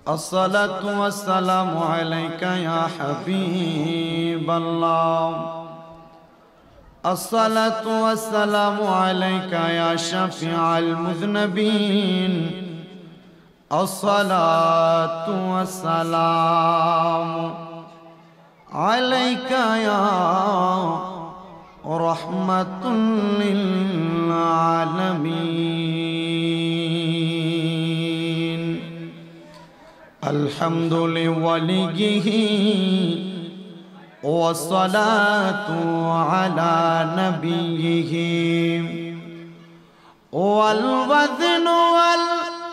الصلاة والسلام عليك يا حبيب الله. الصلاة والسلام عليك يا شفيع المذنبين. الصلاة والسلام عليك يا رحمة للعالمين. الحمد لوليه والصلاة على نبيه والوزن والعدل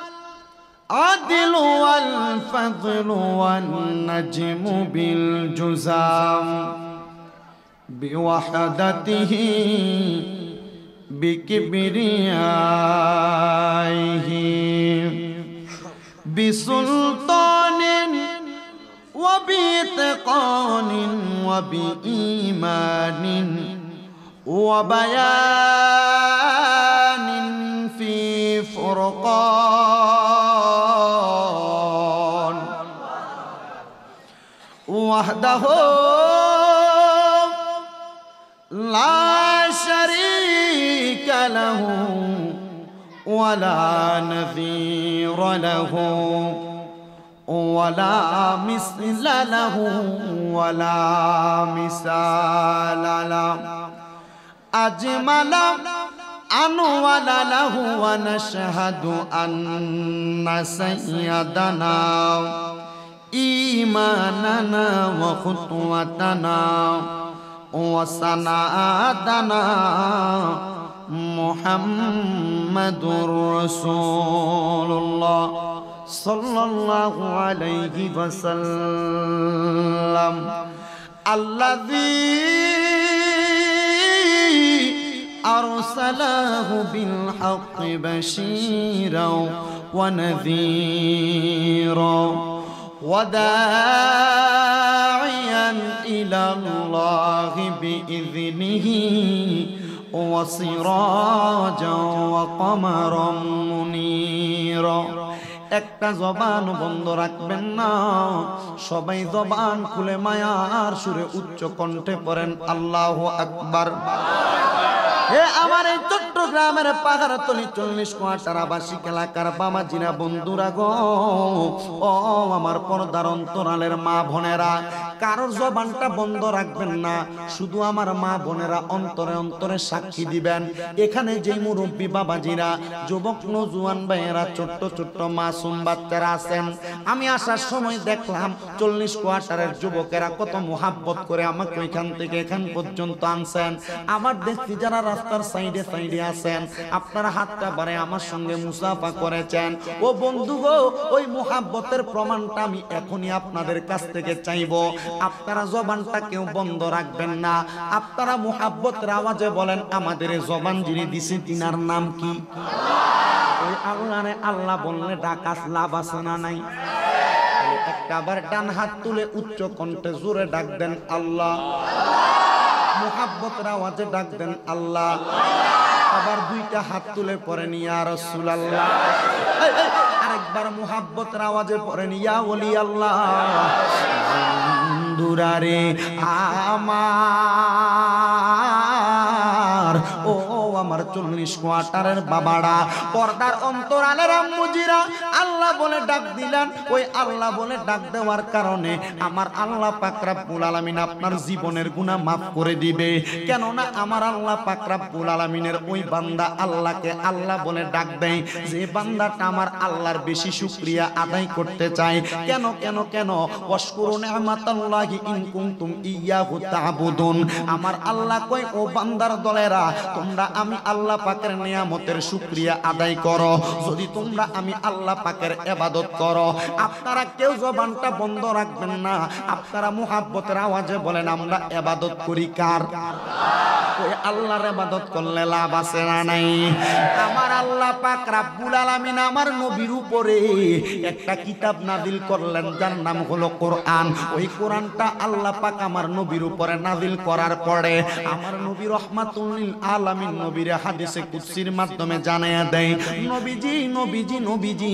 والفضل والنجم بالجزام بوحدته بكبريائه بسلطان وبإتقان وبإيمان وبيان في فرقان وحده لا شريك له ولا نظير له ولا مثل له ولا مثال له أجمل أنول له. ونشهد أن سيدنا إيماننا وخطوتنا وسنادنا محمد رسول الله صلى الله عليه وسلم الذي أرسله بالحق بشيرا ونذيرا وداعيا إلى الله بإذنه وسراجا وقمرا منيرا. একটা জবান বন্ধ রাখবেন না, সবাই জবান খুলে মায়ার সুরে উচ্চ কণ্ঠে পড়েন আল্লাহু আকবার। হে আমার এই চট্টগ্রামের পাহাড়তলি 40 কোয়ার্টার আবাসিক এলাকার বাবাজিরা বন্ধুরা গো, ও আমার পর্দার অন্তরালের মা বোনেরা, কারোর জবানটা বন্ধ রাখবেন না। শুধু আমার মা বোনেরা অন্তরে অন্তরে সাক্ষী দিবেন। এখানে যে মুরব্বী বাবাজিরা, যুবক নজওয়ান ভাইয়েরা, ছোট্ট ছোট্ট মাসুম বাচ্চারা আছেন, আমি আসার সময় দেখলাম 40 কোয়ার্টারের যুবকেরা কত মোহাব্বত করে আমাকে ওইখান থেকে এখান পর্যন্ত আনছেন। আমার দেখছি যারা রাস্তার সাইডে সাইডে আছেন, আপনারা হাতটা বাড়ে আমার সঙ্গে মুসাফা করেছেন। ও বন্ধু গো, ওই মোহাব্বতের প্রমাণটা আমি এখনই আপনাদের কাছ থেকে চাইবো। আপনারা জবানটা কেউ বন্ধ রাখবেন না। আপনারা মোহাব্বতের আওয়াজে বলেন, আমাদের জবান যিনি দিছে তিনার নাম কি? ওই আল্লাহরে আল্লাহ বললে ডাকাস লাভ আছে না নাই? একবার ডান হাত তুলে উচ্চ কণ্ঠে জোরে ডাক দেন আল্লাহ। মুহাব্বতের আওয়াজে ডাক দেন আল্লাহ। আবার দুইটা হাত তুলে পড়েন ইয়া রাসূলুল্লাহ। আরেকবার মুহাব্বতের আওয়াজে পড়েন ইয়া ওলি আল্লাহ। বন্ধুরারে আমার, ও আমার 40 কোয়ার্টারের বাবারা, পর্দার অন্তরালের আম্মুজিরা, আল্লাহ বলে ডাক দিলেন। ওই আল্লাহ বলে ডাক দেওয়ার কারণে আমার আল্লাহ পাক রব্বুল আলামিন আপনার জীবনের গুনাহ মাফ করে দিবে। কেননা আমার আল্লাহ পাক রব্বুল আলামিনের ওই বান্দা আল্লাহকে আল্লাহ বলে ডাক দেয়, যে বান্দাটা আমার আল্লাহর বেশি শুকরিয়া আদায় করতে চায়। কেন কেন কেন? ওয়াশকুরু নি'মাতাল্লাহি ইন কুনতুম ইয়াহু তা'বুদুন। আমার আল্লাহ কয়, ও বান্দার দলেরা, তোমরা আমি আল্লাহ পাকের নিয়ামতের শুকরিয়া আদায় করো যদি তোমরা আমি আল্লাহ পাকের ইবাদত করো। আপনারা কেউ জবানটা বন্ধ রাখবেন না। আপনারা মুহাব্বতের আওয়াজে বলেন, আমরা ইবাদত করি কার? ওই আল্লাহর ইবাদত করলে লাভ আছে না নাই? আমার আল্লাহ পাক রব্বুল আলামিন আমার নবীর উপরে একটা কিতাব নাযিল করলেন যার নাম হলো কোরআন। ওই কোরআনটা আল্লাহ পাক আমার নবীর উপরে নাযিল করার পরে আমার নবী রহমাতুল লিল আলামিন নবীর হাদিসে কুদসির মাধ্যমে জানায়া দেয়, নবীজি নবীজি নবীজি,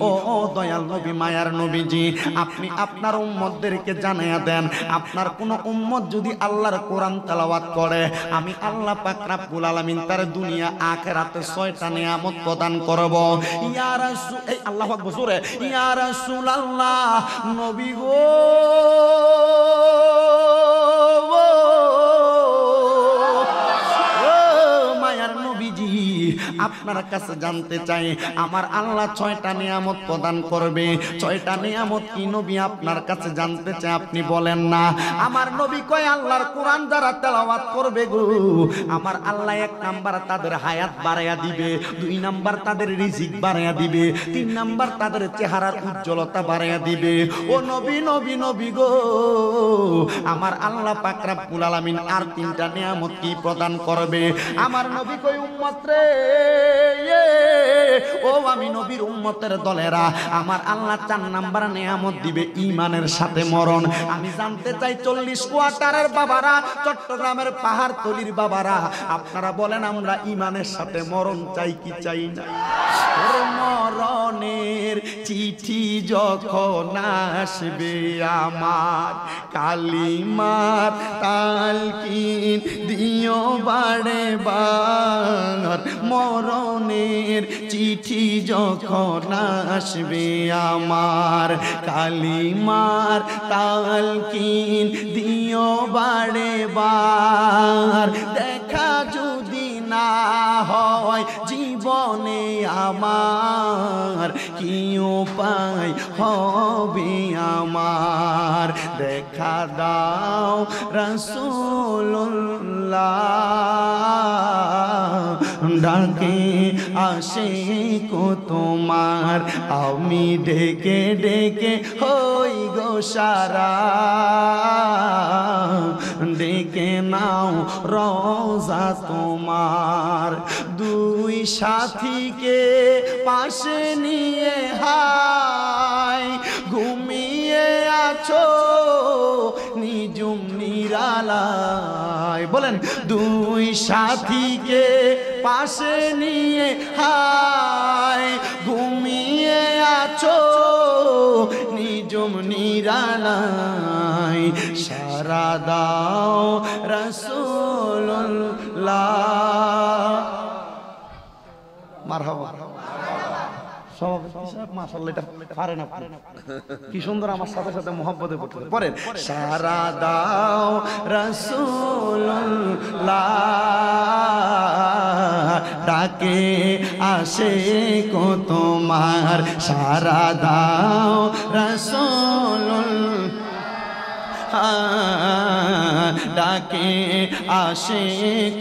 ও দয়াল নবী, মায়ার নবীজি, আপনি আপনার উম্মতদেরকে জানায়া দেন, আপনার কোন উম্মত যদি আল্লাহর কোরআন তেলাওয়াত করে আমি আল্লাহ পাক রব্বুল আলামিন তার দুনিয়া আখিরাতে 6টা নিয়ামত প্রদান করব। ইয়া রাসূল, এই আল্লাহু আকবার জোরে, ইয়া রাসূলুল্লাহ, নবী গো আপনার কাছে জানতে চাই আমার আল্লাহ 6টা নিয়ামত প্রদান করবে। 6টা নিয়ামত কি নবী আপনার কাছে জানতে চাই, আপনি বলেন না। আমার নবী কয় আল্লাহর কোরআন যারা তেলাওয়াত করবে গো আমার আল্লাহ 1 নাম্বার তাদের হায়াত বাড়ায়া দিবে, 2 নাম্বার তাদের রিজিক বাড়ায়া দিবে, 3 নাম্বার তাদের চেহারার উজ্জ্বলতা বাড়ায়া দিবে। ও নবী নবী নবী গো আমার আল্লাহ পাক রব্বুল আলামিন আর 3টা নিয়ামত কি প্রদান করবে? আমার নবী কয় উম্মত রে, ও আমি নবীর উম্মতের দলেরা, আমার আল্লাহ 4 নাম্বার নিয়ামত দিবে ঈমানের সাথে মরণ। আমি জানতে চাই 40 কোয়ার্টারের বাবারা, চট্টগ্রামের পাহাড়তলির বাবারা, আপনারা বলেন আমরা ঈমানের সাথে মরণ চাই কি চাই না? মরণের চিঠি যখন আসবে আমার কালিমার তালকিন দিও বারে বার, মরণের চিঠি যখন আসবে আমার কালিমার তালকিন দিও বারে বার, দেখা যদি না হয় জীবনে আমার কি উপায় হবে আমার? দেখা দাও রাসূলুল্লাহ, ডাকে আসে কো তোমার, আমি ডেকে ডেকে হই গো সারা, ডেকে নাও রওজা তোমার। 2 সাথীকে পাশে নিয়ে হায় ঘুমিয়ে আছো নিজুম নিরালায়, বলেন 2 সাথীকে পাশে নিয়ে হায় ঘুমিয়ে আছো নিজুম নিরালায়, সারা দাও রাসূলুল্লাহ। মারহাবা। কি সুন্দর আমার সাথে সাথে মোহাব্বতে পড়তে পড়েন, সারা দাও রাসূলুল্লাহ, ডাকে আসে কো তোমার, সারা দাও রাসূলুল্লাহ, ডাকে আসে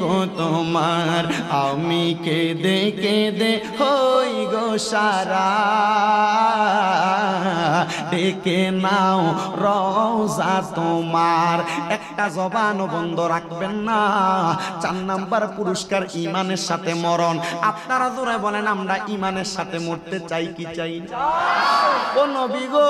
কো তোমার, আমি কেঁদে কেঁদে হই গো সারা, ডেকে নাও রওজা তোমার। একটা জবান বন্ধ রাখবেন না। 4 নাম্বার পুরস্কার ঈমানের সাথে মরণ। আপনারা জোরে বলেন আমরা ঈমানের সাথে মরতে চাই কি চাই না? ও নবী গো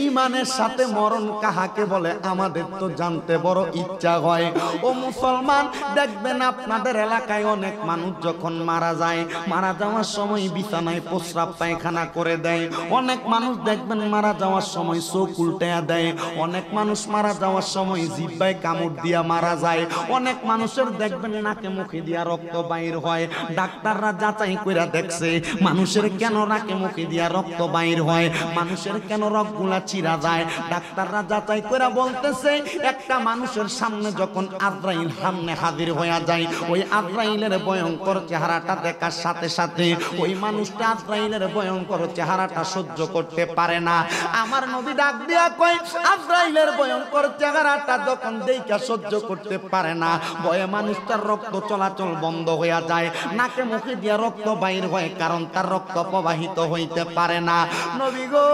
ঈমানের সাথে মরণ কাহাকে বলে আমাদের তো জানতে বড় ইচ্ছা হয়। ও মুসলমান, দেখবেন আপনাদের এলাকায় অনেক মানুষ যখন মারা যায়, মারা যাওয়ার সময় বিছানায় প্রস্রাব পায়খানা করে দেয়। অনেক মানুষ দেখবেন মারা যাওয়ার সময় চোখ উল্টায়া দেয়। অনেক মানুষ মারা যাওয়ার সময় জিহ্বায় কামড় দিয়া মারা যায়। অনেক মানুষের দেখবেন নাকে মুখে দিয়া রক্ত বাইর হয়। ডাক্তাররা যাচাই কইরা দেখছে মানুষের কেন নাকে মুখে দিয়া রক্ত বাইর হয়, মানুষের কেন রক্তগুলা চিরা যায়। ডাক্তাররা যাচাই করে বলতেছে একটা মানুষের সামনে যখন আজরাইল সামনে হাজির হয়ে যায়, ওই আজরাইলের ভয়ঙ্কর চেহারাটা দেখার সাথে সাথে ওই মানুষটা আজরাইলের ভয়ঙ্কর চেহারাটা সহ্য করতে পারে না। আমার নবী ডাক দিয়া কয় আজরাইলের ভয়ঙ্কর চেহারাটা যখন দেখা সহ্য করতে পারে না, ভয়ে মানুষটার রক্ত চলাচল বন্ধ হয়ে যায়, নাকে মুখে দিয়া রক্ত বাইর হয়, কারণ তার রক্ত প্রবাহিত হইতে পারে না। নবী গো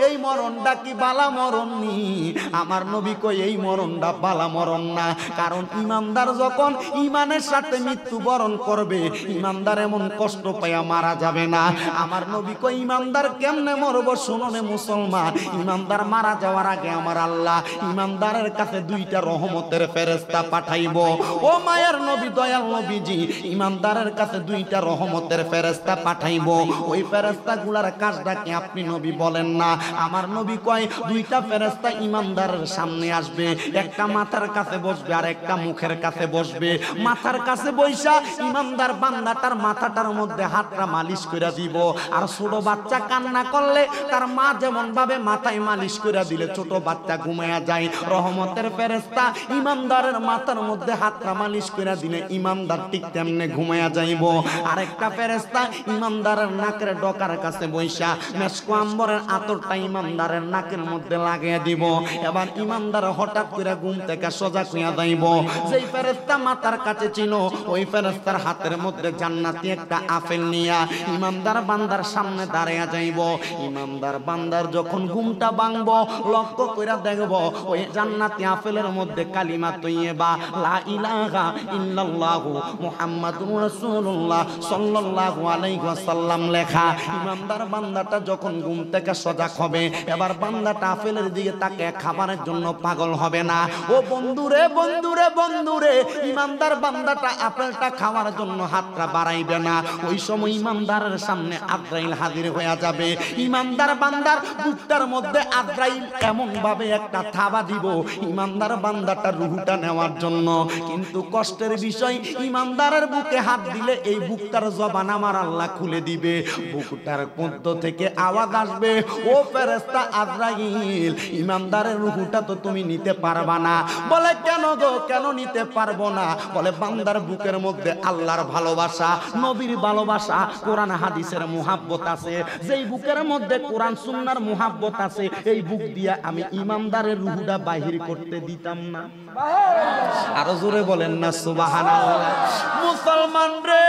এই মরণটা কি বালা মরণ নি? আমার নবী কই এই মরণটা বালা মরণ না। কারণ ইমানদার যখন ইমানের সাথে মৃত্যুবরণ করবে, ইমানদার এমন কষ্ট পাইয়া মারা যাবে না। আমার নবী কই ইমানদার কেমনে মরব? শুনুনে মুসলমান, ইমানদার মারা যাওয়ার আগে আমার আল্লাহ ইমানদারের কাছে দুইটা রহমতের ফেরেশতা পাঠাইব। ও মায়ের নবী, দয়াল নবীজি, ইমানদারের কাছে দুইটা রহমতের ফেরেশতা পাঠাইব। ওই ফেরেশতাগুলার কাজটা কি আপনি নবী বলেন না? আমার নবী কয় দুইটা ফেরেশতা ইমানদারের সামনে আসবে, একটা মাথার কাছে বসবে আর একটা মুখের কাছে বসবে। মাথার কাছে বইসা ইমানদার বান্দাটার মাথাটার মধ্যে হাতটা মালিশ করে দিব। আর ছোট বাচ্চা কান্না করলে তার মা যেমন ভাবে মাথায় মালিশ করে দিলে ছোট বাচ্চা ঘুমায়া যায়, রহমতের ফেরেশতা ইমানদারের মাথার মধ্যে হাতটা মালিশ করে দিলে ইমানদার ঠিক তেমনে ঘুমায়া যাইব। আরেকটা ফেরেশতা ইমানদারের নাকের ডকার কাছে বইসা মেশকো আম্বরের আতরটা ইমানদারের নাকের মধ্যে লাগিয়ে দিব। এবার ইমানদার হঠাৎ করে ঘুম থেকে সোজা হইয়া যাইব। যেই ফেরেশতা মাথার কাছে ছিল, ওই ফেরেশতার হাতের মধ্যে জান্নাতি একটা আপেল নিয়া ইমানদার বান্দার সামনে দাঁড়ায়া যাইব। ইমানদার বান্দার যখন ঘুমটা ভাঙব, লক্ষ্য কইরা দেখব ওই জান্নাতি আপেলের মধ্যে কালিমা তৈয়বা লা ইলাহা ইল্লাল্লাহু মুহাম্মাদুর রাসূলুল্লাহ সাল্লাল্লাহু আলাইহি ওয়াসাল্লাম লেখা। ইমানদার বান্দাটা যখন ঘুম থেকে সজাগ হবে, এবার বান্দাটা আপেলের দিকে তাকিয়ে খাবারের জন্য পাগল হবে না। ও বন্ধুরে বন্ধুরে বন্ধুরে, ইমানদার বান্দাটা আপেলটা খাওয়ার জন্য হাতটা বাড়াইবে না। ওই সময় ইমানদারের সামনে আজরাইল হাজির হয়ে যাবে। ইমানদার বান্দার বুকটার মধ্যে আজরাইল এমন ভাবে একটা থাবা দিব ইমানদার বান্দাটা রুহটা নেওয়ার জন্য। কিন্তু কষ্টের বিষয়, ইমানদারের বুকে হাত দিলে এই বুকটার জবান আমার আল্লাহ খুলে দিবে। বুকটার মধ্য থেকে আওয়াজ আসবে, ও ফেরেশতা আজরাইল, ইমানদারের রুহটা তো তুমি নিতে পারবা না। বলে কেন গো, কেন নিতে পারবো না? বলে বান্দার বুকের মধ্যে আল্লাহর ভালোবাসা, নবীর ভালোবাসা, কোরআন হাদিসের মুহাব্বত আছে। যেই বুকের মধ্যে কোরআন সুন্নাহর মুহাব্বত আছে, এই বুক দিয়া আমি ইমানদারের রুহটা বাহির করতে দিতাম না। আরো জোরে বলেন না সুবহানাল্লাহ। মুসলমান রে,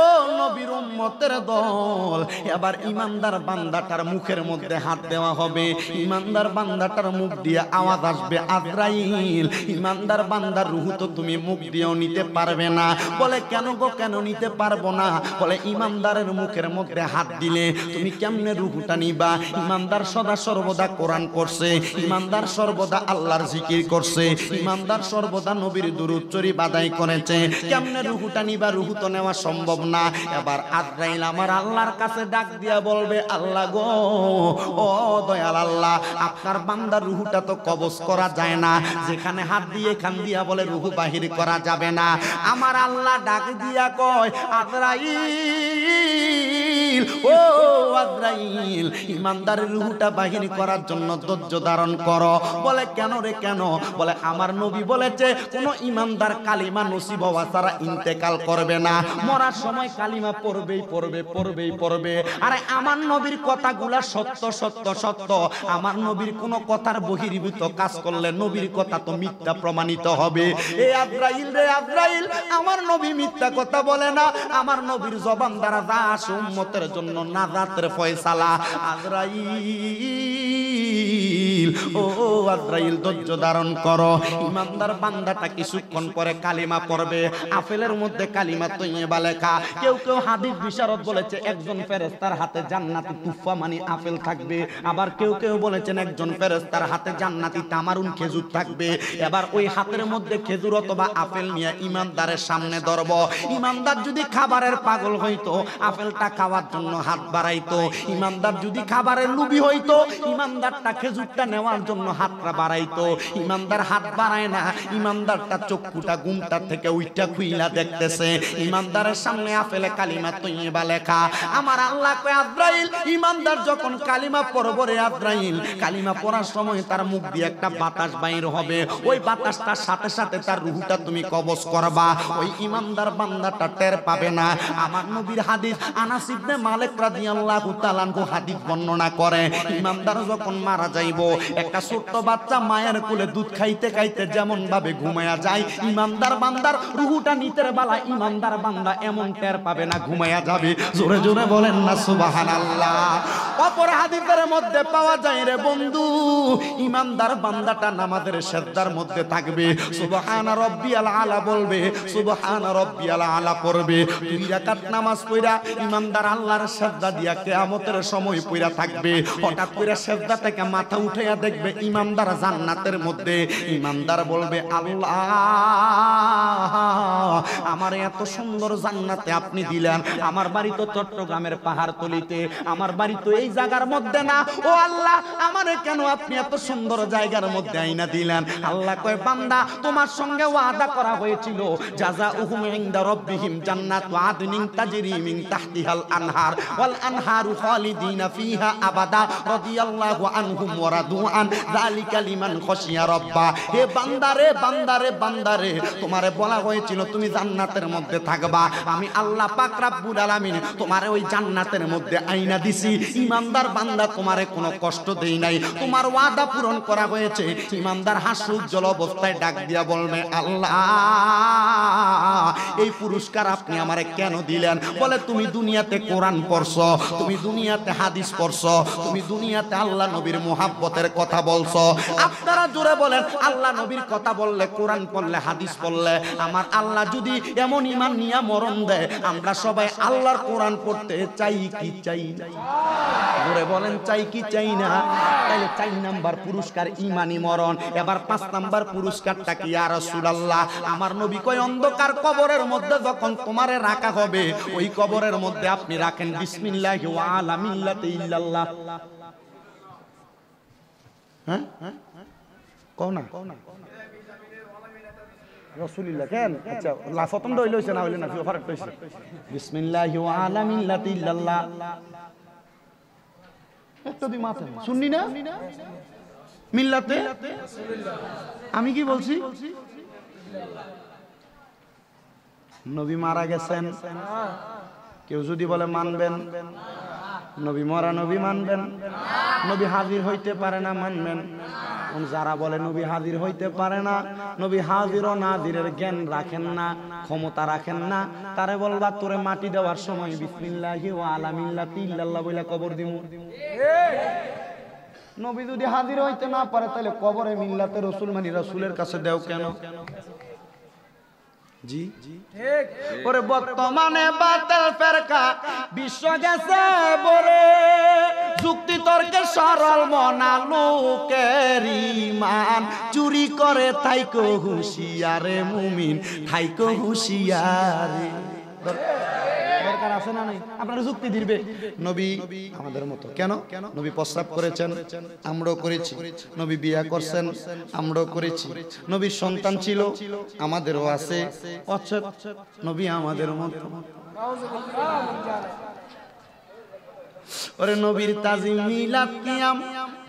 ও নবীর উম্মতের দল, এবার ইমানদার বান্দাটার মুখের মধ্যে হাত দেওয়া হবে। ইমানদার বান্দাটার মুখ দিয়ে আওয়াজ আসবে, আজরাইল, ইমানদার বান্দার রূহ তো তুমি মুখ দিয়েও নিতে পারবে না। বলে কেন গো, কেন নিতে পারবো না? বলে ইমানদারের মুখের মধ্যে হাত দিলে তুমি কেমনে রূহটা নিবা? ইমানদার সদা সর্বদা কোরআন করছে, ইমানদার সর্বদা আল্লাহর জিকির করছে, ইমানদার সর্বদা নবীর দুরূদ শরীফ আদায় করেছে। কেমনে রূহটা নিবা? রূহ তো নেওয়া সম্ভব না। এবার আজরাইল আমার আল্লাহর কাছে ডাক দিয়া বলবে, আল্লাহ গো, ও দয়াল আল্লাহ, আপনার বান্দার রূহটা তো কবজ করা যায় না। যেখানে হাত দিয়ে এখান দিয়া বলে রূহ বাহির করা যাবে না। আমার আল্লাহ ডাক দিয়া কয়, আজরাইল, ও আজরাইল, ইমানদারের রূহটা বাহির করার জন্য ধৈর্য ধারণ করো। বলে কেন রে, কেন? বলে আমার নবী বলেছে কোন ইমানদার কালিমা নসিব হওয়া ছাড়া ইন্তেকাল করবে না। মরার সময় কালিমা পড়বেই পড়বে, পড়বেই পড়বে। আরে আমার নবীর কথাগুলা সত্য সত্য সত্য। আমার নবীর কোন কথার বহির্ভূত কাজ করলে নবীর কথা তো মিথ্যা প্রমাণিত হবে। এ আজরাইল রে আজরাইল, আমার নবী মিথ্যা কথা বলে না। আমার নবীর জবান দ্বারা যা আসে উম্মতের জন্য নাজাতের ফয়সালা। আজরাইল, ও আজরাইল, ধৈর্য ধারণ করো। ইমানদার বান্দাটা কিছুক্ষণ পরে কালিমা পড়বে। আপেলের মধ্যে কালিমা তৈয়বা লেখা। কেউ কেউ হাদিস বিশারদ বলেছে একজন ফেরেশতার হাতে জান্নাতি তুফা মানে আপেল থাকবে। আবার কেউ কেউ বলেছেন একজন ফেরেশতার হাতে জান্নাতি তামারুন খেজুর থাকবে। এবার ওই হাতের মধ্যে খেজুর অথবা আপেল নিয়ে ইমানদারের সামনে ধরব। ইমানদার যদি খাবারের পাগল হইতো, আপেলটা খাওয়ার জন্য হাত বাড়াইতো। ইমানদার যদি খাবারের লোভী হইতো, ইমানদারটা খেজুরটা নেওয়ার জন্য হাতটা বাড়াইতো। ইমানদার হাত বাড়ায় না, ইমানদারটা চক্ষুটা ঘুমটা থেকে উইঠা খুইলা দেখতেছে। ইমানদারের সামনে আপেলে কালিমা তৈয়বা লেখা। আমার আল্লাহ কয়, আজরাইল, ইমানদার যখন কালিমা পড়বে রে আজরাইল, কালিমা পড়ার সময় তার মুখ দিয়ে একটা বাতাস বাইর হবে। ওই বাতাসটার সাথে সাথে তার রূহটা তুমি কবজ করবা। ওই ইমানদার বান্দাটা টের পাবে না। আমার নবীর হাদিস, আনাস ইবনে মালিক রাদিয়াল্লাহু তাআলা আনহু হাদিস বর্ণনা করে, ইমানদার যখন মারা যাইব, একটা ছোট্ট বাচ্চা মায়ের কোলে দুধ খাইতে খাইতে যেমন ভাবে ঘুমায়া যায়, ইমানদার বান্দার রূহটা নিতের বেলা ইমানদার বান্দা এমন টের পাবে না, ঘুমায়া যাবে। জোরে জোরে বলেন না সুবহানাল্লাহ। অপর হাদিসের মধ্যে পাওয়া যায় রে বন্ধু, ইমানদার বান্দাটা নামাজের সিজদার মধ্যে থাকবে, সুবহানা রাব্বিয়াল আলা বলবে, সুবহানা রাব্বিয়াল আলা পড়বে। 2 রাকাত নামাজ পড়া ইমানদার আল্লাহর সিজদা দিয়া কিয়ামতের সময় পড়া থাকবে। হঠাৎ করে সিজদা থেকে মাথা উঠাইয়া দেখবে ইমানদার জান্নাতের মধ্যে। ইমানদার বলবে, আল্লাহ আমার এত সুন্দর জান্নাতে আপনি দিলেন, আমার বাড়ি তো চট্টগ্রামের পাহাড়তলিতে, আমার বাড়ি তো এই জায়গার মধ্যে না, ও আল্লাহ আমারে কেন আপনি এত সুন্দর জায়গার মধ্যে আইনা দিলেন? আল্লাহ কয়, বান্দা তোমার সঙ্গে ওয়াদা করা হয়েছিল, জাযাউহুম ইনদা রাব্বিহিম জান্নাতু আদনিন তাজরি মিন তাহতিহাল আনহার ওয়াল আনহারু খালিদিনা ফিহা আবাদা রাদিয়াল্লাহু আনহুম ওয়া রাদু আন যালিকা লিমান খাশিয়া রাব্বা। হে বান্দারে বান্দারে বান্দারে, তোমারে বলা হয়েছিল তুমি জান্নাতের মধ্যে থাকবা, আমি আল্লাহ পাক রব্বুল আলামিন তোমারে ওই জান্নাতের মধ্যে আইনা দিছি। ইমানদার বান্দা তোমারে কোনো কষ্ট দেই নাই, তোমার ওয়াদা পূরণ করা হয়েছে। ইমানদার হাসি উজ্জ্বল অবস্থায় ডাক দিয়া বলবে, আল্লাহ এই পুরস্কার আপনি আমারে কেন দিলেন? বলে, তুমি দুনিয়াতে কোরআন পড়ছো, তুমি দুনিয়াতে হাদিস পড়ছো, তুমি দুনিয়াতে আল্লাহ নবীর মুহাব্বতের কথা বলছো। আপনারা জোরে বলেন, আল্লাহ নবীর কথা বললে, কোরআন পড়লে, হাদিস পড়লে আমার আল্লাহ যদি এমন ঈমান নিয়ে মরণ দেয়, আমরা সবাই আল্লাহর কোরআন পড়তে চাই কি চাই না? জোরে বলেন, চাই কি চাই না? তাহলে 4 নাম্বার পুরস্কার ঈমানি মরণ। এবার 5 নাম্বার পুরস্কারটা কি ইয়া রাসূলুল্লাহ? আমার নবী কয়, অন্ধকার কবরের মধ্যে যখন তোমারে রাখা হবে, ওই কবরের মধ্যে আপনি রাখেন বিসমিল্লাহি ওয়া আলা মিল্লাতি ইল্লাল্লাহ। হ্যাঁ কও না রাসূলুল্লাহ কেন? আচ্ছা লাফতম দই লইছে না হইলে না ফারাক হইছে। বিসমিল্লাহি ওয়া আলা মিল্লাতি ইল্লাল্লাহ। একটু দি মাথা শুননি না? মিল্লাতে আমি কি বলছি? নবী মারা গেছেন, কেউ যদি বলে মানবেন, নবী মরা নবী মানবেন, নবী হাজির হইতে পারে না মানবেন। যারা বলে নবী হাজির হইতে পারে না, নবী হাজির ও নাজিরের জ্ঞান রাখেন না, ক্ষমতা রাখেন না, তারে বলবা তোরে মাটি দেওয়ার সময় বিসমিল্লাহি ওয়া আলা মিল্লাতি ইল্লাল্লাহ বইলা কবর দিমু। নবী যদি হাজির হইতে না পারে তাহলে কবরে মিল্লাতে রাসূল মানে রাসূলের কাছে দেও কেন? জি ঠিক। ওরে বর্তমানে বাতিল ফেরকা বিশ্ব গেছে বলে, যুক্তি তর্কে সরল মনা লোকের ঈমান চুরি করে থাইকো হুঁশিয়ারে মুমিন, থাইকো হুঁশিয়ারে। দরকার আছে না নাই? আপনারা যুক্তি দিবে। নবী আমাদের মতো কেন? নবী প্রস্রাব করেছেন, আমরাও করেছি। নবী বিয়া করছেন, আমরাও করেছি। নবীর সন্তান ছিল, আমাদেরও আছে। অচ্ছেদ নবী আমাদের মতো। ওরে নবীর তাজিম মিলাদ কিয়াম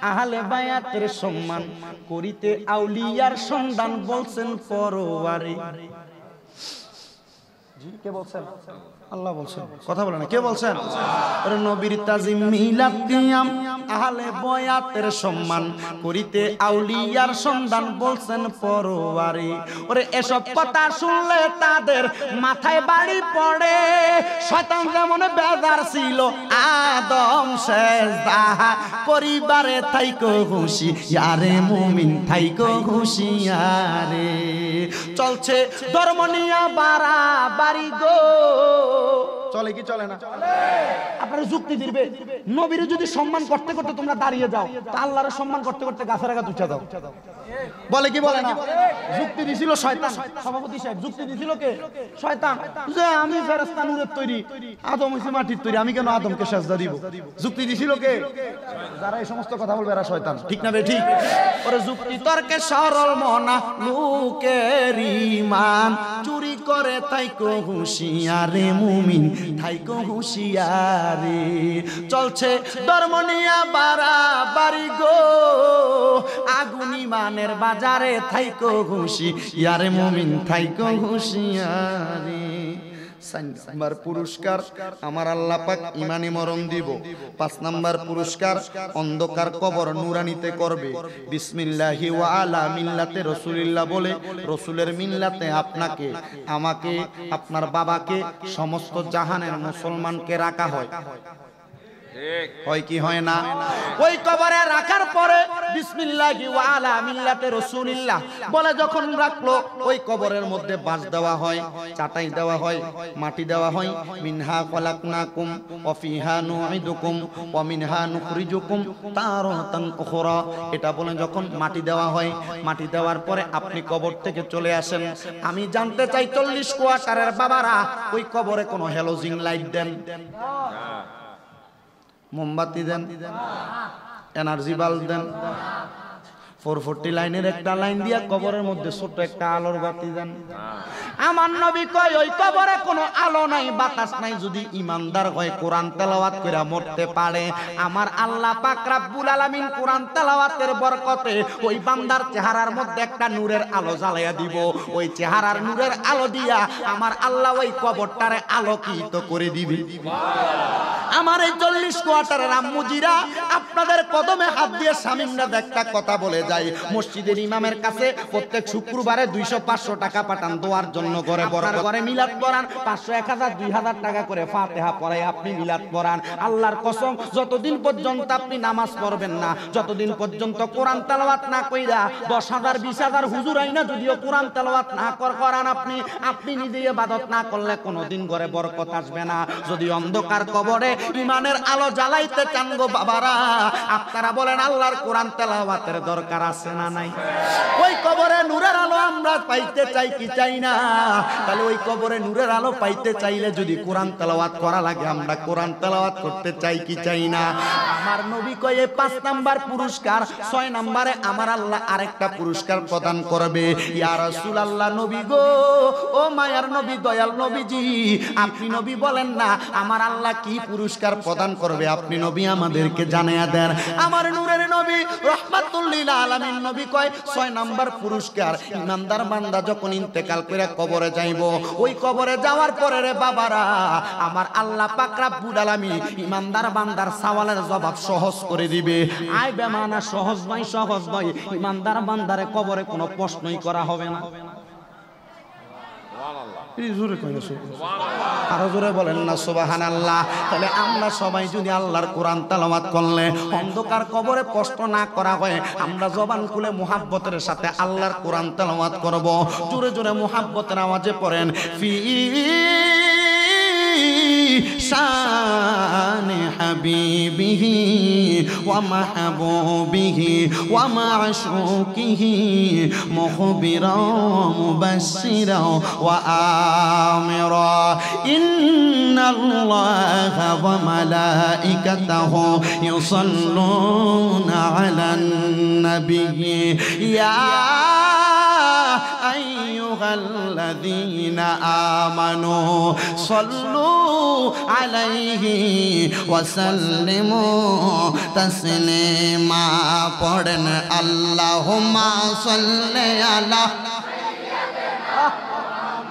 আহলে বায়াতের সম্মান করিতে আউলিয়ার সন্ধান বলছেন পরওয়ারি। কে বলছেন? আল্লাহ বলছেন। কথা বলে না, কে বলছেন? ওরে নবীর তাজিম মিলাদ কিয়াম আহলে বায়াতের সম্মান করিতে আউলিয়ার সন্ধান বলছেন পরওয়ারি। ওরে এসব কথা শুনলে তাদের মাথায় বাড়ি পড়ে, শয়তান যেমন বেজার ছিল আদম সেজদা পরিবারে থাইকো হুঁশিয়ারে মুমিন, থাইকো হুঁশিয়ারে। চলছে ধর্ম নিয়া বাড়াবাড়ি গো, চলে কি চলে না? আপনারা যুক্তি দিবে। নবীরে যদি সম্মান করতে করতে তোমরা দাঁড়িয়ে যাও, তা আল্লাহর সম্মান করতে করতে গাছের আগা তুচ্ছা দাও। বলে কি বলে না? যুক্তি দিছিল শয়তান। সভাপতি সাহেব যুক্তি দিছিল কে? শয়তান। যে আমি ফেরেশতা নূরের তৈরি, আদম হইছে মাটির তৈরি, আমি কেন আদমকে সেজদা দিব? যুক্তি দিছিল কে? যারা এই সমস্ত কথা বলবে এরা শয়তান। ঠিক না বে ঠিক? ওরে যুক্তি তর্কে সরল মনা লোকের ঈমান চুরি করে থাইকো হুঁশিয়ারে মুমিন, থাইকো হুঁশিয়ারে। চলছে ধর্ম নিয়া বাড়াবাড়ি গো, আগুন ঈমানের বাজারে থাইকো হুঁশিয়ারে মুমিন, থাইকো হুঁশিয়ারে। 4 নাম্বার পুরস্কার আমার আল্লাহ পাক ঈমানি মরণ দিব। 5 নাম্বার পুরস্কার অন্ধকার কবর নুরানিতে করবে। বিসমিল্লাহি ওয়া আলা মিল্লাতে রাসূলিল্লাহ বলে, রাসূলের মিল্লাতে আপনাকে, আমাকে, আপনার বাবাকে, সমস্ত জাহানের মুসলমানকে রাখা হয়। হয় কি হয় না? ওই কবরে রাখার পরে বিসমিল্লাহি ওয়া আলা মিল্লাতে রাসূলিল্লাহ বলে যখন রাখলো, ওই কবরের মধ্যে বাঁশ দেওয়া হয়, চাটাই দেওয়া হয়, মাটি দেওয়া হয়। মিনহা খলাকনাকুম ওয়া ফিহা নুঈদুকুম ওয়া মিনহা নুখরিজুকুম তারাতান উখরা। এটা বলে যখন মাটি দেওয়া হয়, মাটি দেওয়ার পরে আপনি কবর থেকে চলে আসেন। আমি জানতে চাই 40 কোয়ার্টারের বাবারা ওই কবরে কোনো হ্যালোজিন লাইট দেন? মোমবাতি দেন? এনার্জি বাল্ব দেন? 440 লাইনের একটা লাইন দিয়া কবরের মধ্যে ছোট একটা আলোর বাতি দেন? আমার নবী কয় ওই কবরে কোনো আলো নাই, বাতাস নাই। যদি ইমানদার হয় কোরআন তেলাওয়াত করে মরতে পারে, আমার আল্লাহ পাক রব্বুল আলামিন কোরআন তেলাওয়াতের বরকতে ওই বান্দার চেহারার মধ্যে একটা নূরের আলো জ্বালাইয়া দিব। ওই চেহারার নূরের আলো দিয়া আমার আল্লাহ ওই কবরটারে আলোকিত করে দিবে। আমার এই 40 কোয়ার্টারের আম্মুজিরা আপনাদের কদমে হাত দিয়ে শামিমরা একটা কথা বলে যায়, মসজিদের ইমামের কাছে প্রত্যেক শুক্রবারে 200-500 টাকা পাঠান দোয়ার জন্য, ঘরে ঘরে মিলাদ পড়ান, 500-1000-2000 টাকা করে ফাতিহা পড়ায় আপনি মিলাদ পড়ান। আল্লাহর কসম, যতদিন পর্যন্ত আপনি নামাজ পড়বেন না, যতদিন পর্যন্ত কোরআন তেলাওয়াত না কইরা 10,000-20,000 হুজুর আইনা যদিও কোরআন তেলাওয়াত না করান, আপনি নিজে ইবাদত না করলে কোনোদিন ঘরে বরকত আসবে না। যদি অন্ধকার কবরে ইমানের আলো জ্বালাইতে চান গো বাবারা, আপনারা বলেন আল্লাহর কোরআন তেলাওয়াতের দরকার আছে না নাই? ওই কবরে নূরের আলো আমরা পাইতে চাই কি চাই না? তাহলে ওই কবরে নূরের আলো পাইতে চাইলে যদি কোরআন তেলাওয়াত করা লাগে, আমরা কোরআন তেলাওয়াত করতে চাই কি চাই না? আমার নবী কয়ে 5 নাম্বার পুরস্কার, 6 নম্বরে আমার আল্লাহ আরেকটা পুরস্কার প্রদান করবে। ইয়া রাসূলুল্লাহ, নবী গো, ও মায়ার নবী, দয়াল নবীজি, আপনি নবী বলেন না আমার আল্লাহ কি পুরস্কার প্রদান করবে, আপনি নবী আমাদেরকে জানায়া দেন। আমার নূরের নবী রাহমাতুল লিল আলামিন নবী কয় 6 নাম্বার পুরস্কার, ইমানদার বান্দা যখন ইন্তেকাল করে কবরে যাইব, ওই কবরে যাওয়ার পরে রে বাবারা আমার আল্লাহ পাক রব্বুল আলামিন ইমানদার বান্দার সওয়ালের জবাব সহজ করে দিবে। আই বেমানা সহজ নয়, ইমানদার বান্দারে কবরে কোনো প্রশ্নই করা হবে না। আরো জোরে বলেন না সুবহানাল্লাহ। তাহলে আমরা সবাই যদি আল্লাহর কোরআন তেলাওয়াত করলে অন্ধকার কবরে কষ্ট না করা হয়, আমরা জবান খুলে মুহাব্বতের সাথে আল্লাহর কোরআন তেলাওয়াত করব। জোরে জোরে মুহাব্বতের আওয়াজে পড়েন, ফি শান হাবিবিহি ওয়া মাহবুবিহি ওয়া মাশুকিহি মুখবিরা মুবাশশিরা ওয়া আমিরা ইন্নাল্লাহা ওয়া মালাইকাতাহু ইউসাল্লুনা আলান নাবিয়্যি ইয়া আইয়ুহাল্লাযীনা আমানু সাল্লু আলাইহি ওয়া সাল্লিমু তাসলিমা। পড়েন আল্লাহুম্মা সাল্লি আলা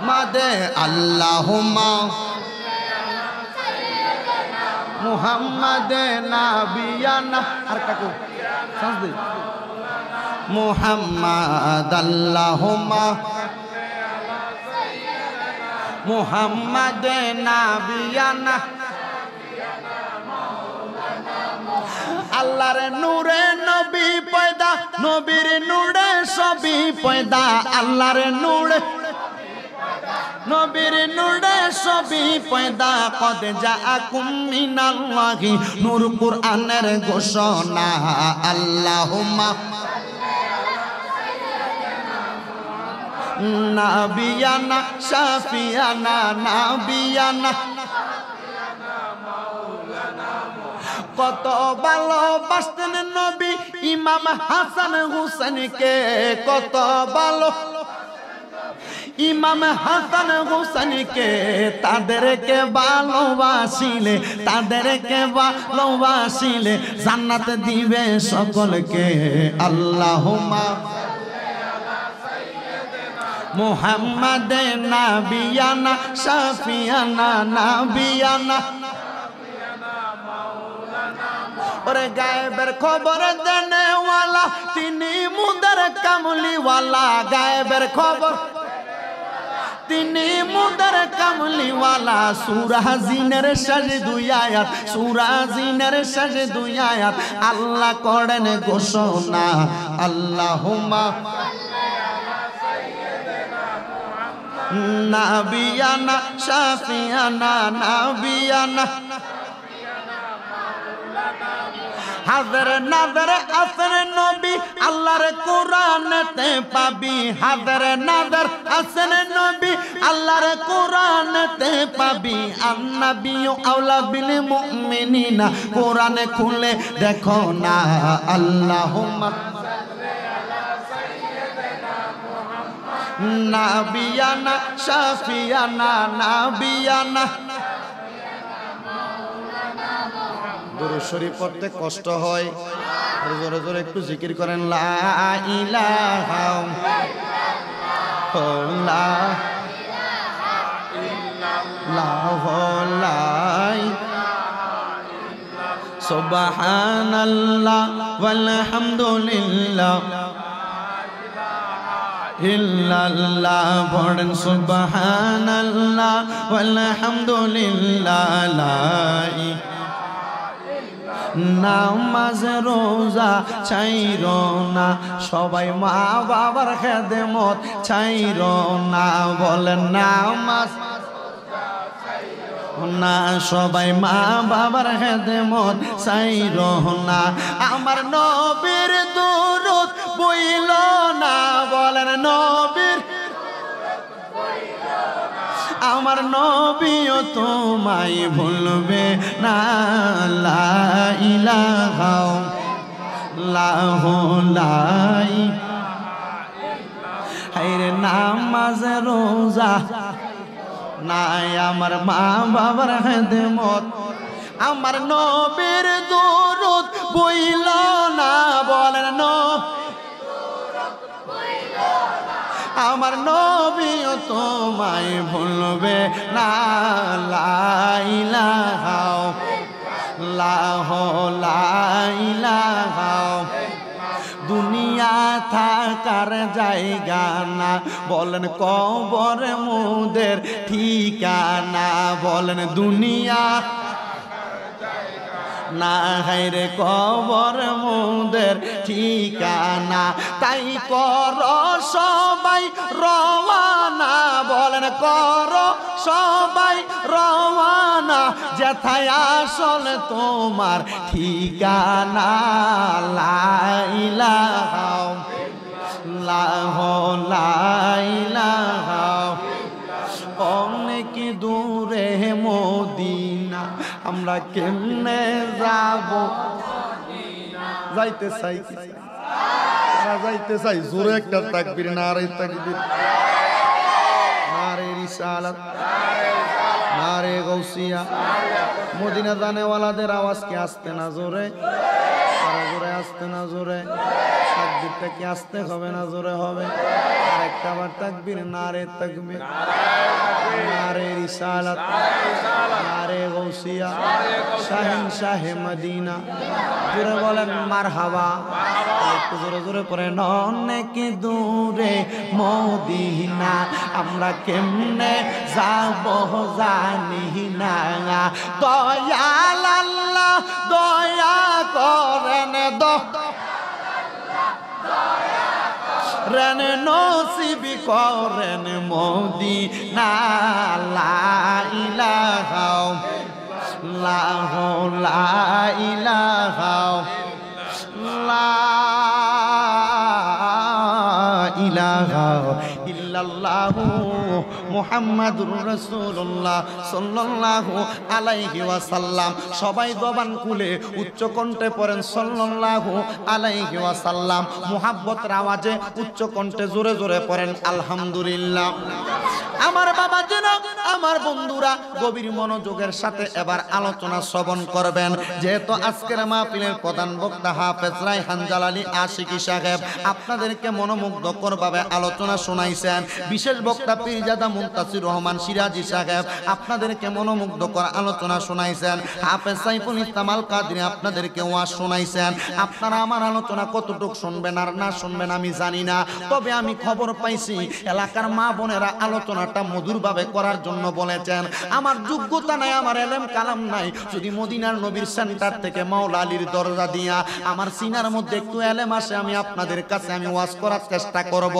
মাদে আল্লাহুম্মা মুহাম্মাদে নাবিয়ানা। আর কাকু সাজদে মুহাম্মাদ আল্লাহুম্মা মুহাম্মাদ নাবিয়ানা। আল্লাহর নূরে নবী পয়দা, নবীর নূরে সবই পয়দা। আল্লাহর নূরে নবীর নূরে সবই পয়দা। কদ জাআকুম মিনাল্লাহি নূর, কুরআনের ঘোষণা। আল্লাহুম্মা নাবিয়ানা শাফিয়ানা নাবিয়ানা। কত ভালোবাসতেন নবী ইমাম হাসান হুসেনকে, কত ভালো ইমাম হাসান হুসেনকে। তাদেরকে ভালোবাসিলে, তাদেরকে ভালোবাসিলে জান্নাত দিবে সকলকে। আল্লাহুম্মা মুহাম্মাদ নাবিয়ানা শাফিয়ানা নাবিয়ানা। ওরে গায়েবের খবর দেনেওয়ালা তিনি মুদার কামলিওয়ালা। গায়েবের খবর তিনি মুদার কামলিওয়ালা সূরা জিনের শেষ দুই আয়াত সূরা জিনের শেষ দুই আয়াত আল্লাহ করেন ঘোষণা আল্লাহুম্মা নাবিয়ানা শাফিয়ানা নাবিয়ানা হাজার নাজার আসর নবী আল্লাহর কোরআনেতে পাবি হাজার নাজার আসর নবী আল্লাহর কোরআনেতে পাবি আন্নাবিয়্যু আওলা বিল মুমিনিনা কোরআন খুলে দেখো না আল্লাহুম্মা নাবিয়ানা শাফিয়ানা নাবিয়ানা দুরূদ শরীফ পড়তে কষ্ট হয় জোরে জোরে একটু জিকির করেন লা ইলাহা ইল্লাল্লাহ সুবহানাল্লাহ ওয়ালহামদুলিল্লাহ ইল্লাল্লাহ পড়েন সুবহানাল্লাহ ওয়ালহামদুলিল্লাহ লা নামাজ রোজা ছাইরো না সবাই মা বাবার খেদমত ছাইরো না বলেন নামাজ না সবাই মা বাবার খেদমত ছাইরো না আমার নবীর দুরূদ বইল না বলেন নবীর আমার নবীও তোমায় ভুলবে না লা ইলাহা ইল্লাল্লাহ হায়রে নামাজ রোজা নাই আমার মা বাবার খেদমত আমার নবীর দুরূদ বইল না বলেন আমার নবীও তোমায় ভুলবে না লা ইলাহা ইল্লাল্লাহ দুনিয়া থাকার জায়গা না বলেন কবর মোদের ঠিকানা বলেন দুনিয়া না হায়রে কবর মোদের ঠিকানা তাই কর সবাই রওয়ানা বলেন কর সবাই রওয়ানা যেথায় আসল তোমার ঠিকানা লা ইলাহা ইল্লাল্লাহ অনেক দূরে মদিনা আমরা কেমনে যাব যাইতে চাই যাইতে চাই জোরে একটা তাকবীর নারে তাকবীর নারে রিসালাত নারে গাউসিয়া মদিনা জানেওয়ালাদের আওয়াজ কি আসতে না জোরে জোরে আসতে না জোরে তাকবীরটা কি আসতে হবে না জোরে হবে আরেকটা বার তাকবীর নারে তাকবীর নারে রিসালাত নারে গাউসিয়া শাহিন শাহে মদিনা জোরে বলেন মারহাবা একটু জোরে জোরে পড়েন অনেক দূরে মদিনা আমরা কেমনে যাব জানি না দয়াল আল্লাহ দয়া করেন রেন নসিব করেন মদিনা লা ইলাহা ইল্লাল্লাহু মুহাম্মাদুর রাসূলুল্লাহ সাল্লাল্লাহু আলাইহি ওয়াসাল্লাম সবাই জবান খুলে উচ্চ কণ্ঠে পড়েন সাল্লাল্লাহু আলাইহি ওয়াসাল্লাম মুহাব্বতের আওয়াজে উচ্চ কণ্ঠে জোরে জোরে পড়েন আলহামদুলিল্লাহ আমার বাবা যেন আমার বন্ধুরা গভীর মনোযোগের সাথে এবার আলোচনা শ্রবণ করবেন যেহেতু আজকের মাহফিলের প্রধান বক্তা হাফেজ রায়হান জালালী আশিকি সাহেব আপনাদেরকে মনোমুগ্ধকর ভাবে আলোচনা শোনাইছেন বিশেষ বক্তা পীরজাদা মুনতাসির রহমান সিরাজি সাহেব আপনাদেরকে মনোমুগ্ধকর আলোচনা শোনাইছেন হাফেজ সাইফুল ইসলাম আল কাদরি আপনাদেরকে ওয়াজ শোনাইছেন আপনারা আমার আলোচনা কতটুকু শুনবেন আর না শুনবেন আমি জানি না তবে আমি খবর পাইছি এলাকার মা বোনেরা আলোচনাটা আলোচনাটা মধুরভাবে করার জন্য বলেছেন। আমার যোগ্যতা নাই, আমার এলেম কালাম নাই, যদি মদিনার নবীর সেন্টার থেকে মাওলা আলীর দরজা দিয়া আমার সিনার মধ্যে একটু এলেম আসে, আমি আপনাদের কাছে আমি ওয়াজ করার চেষ্টা করব।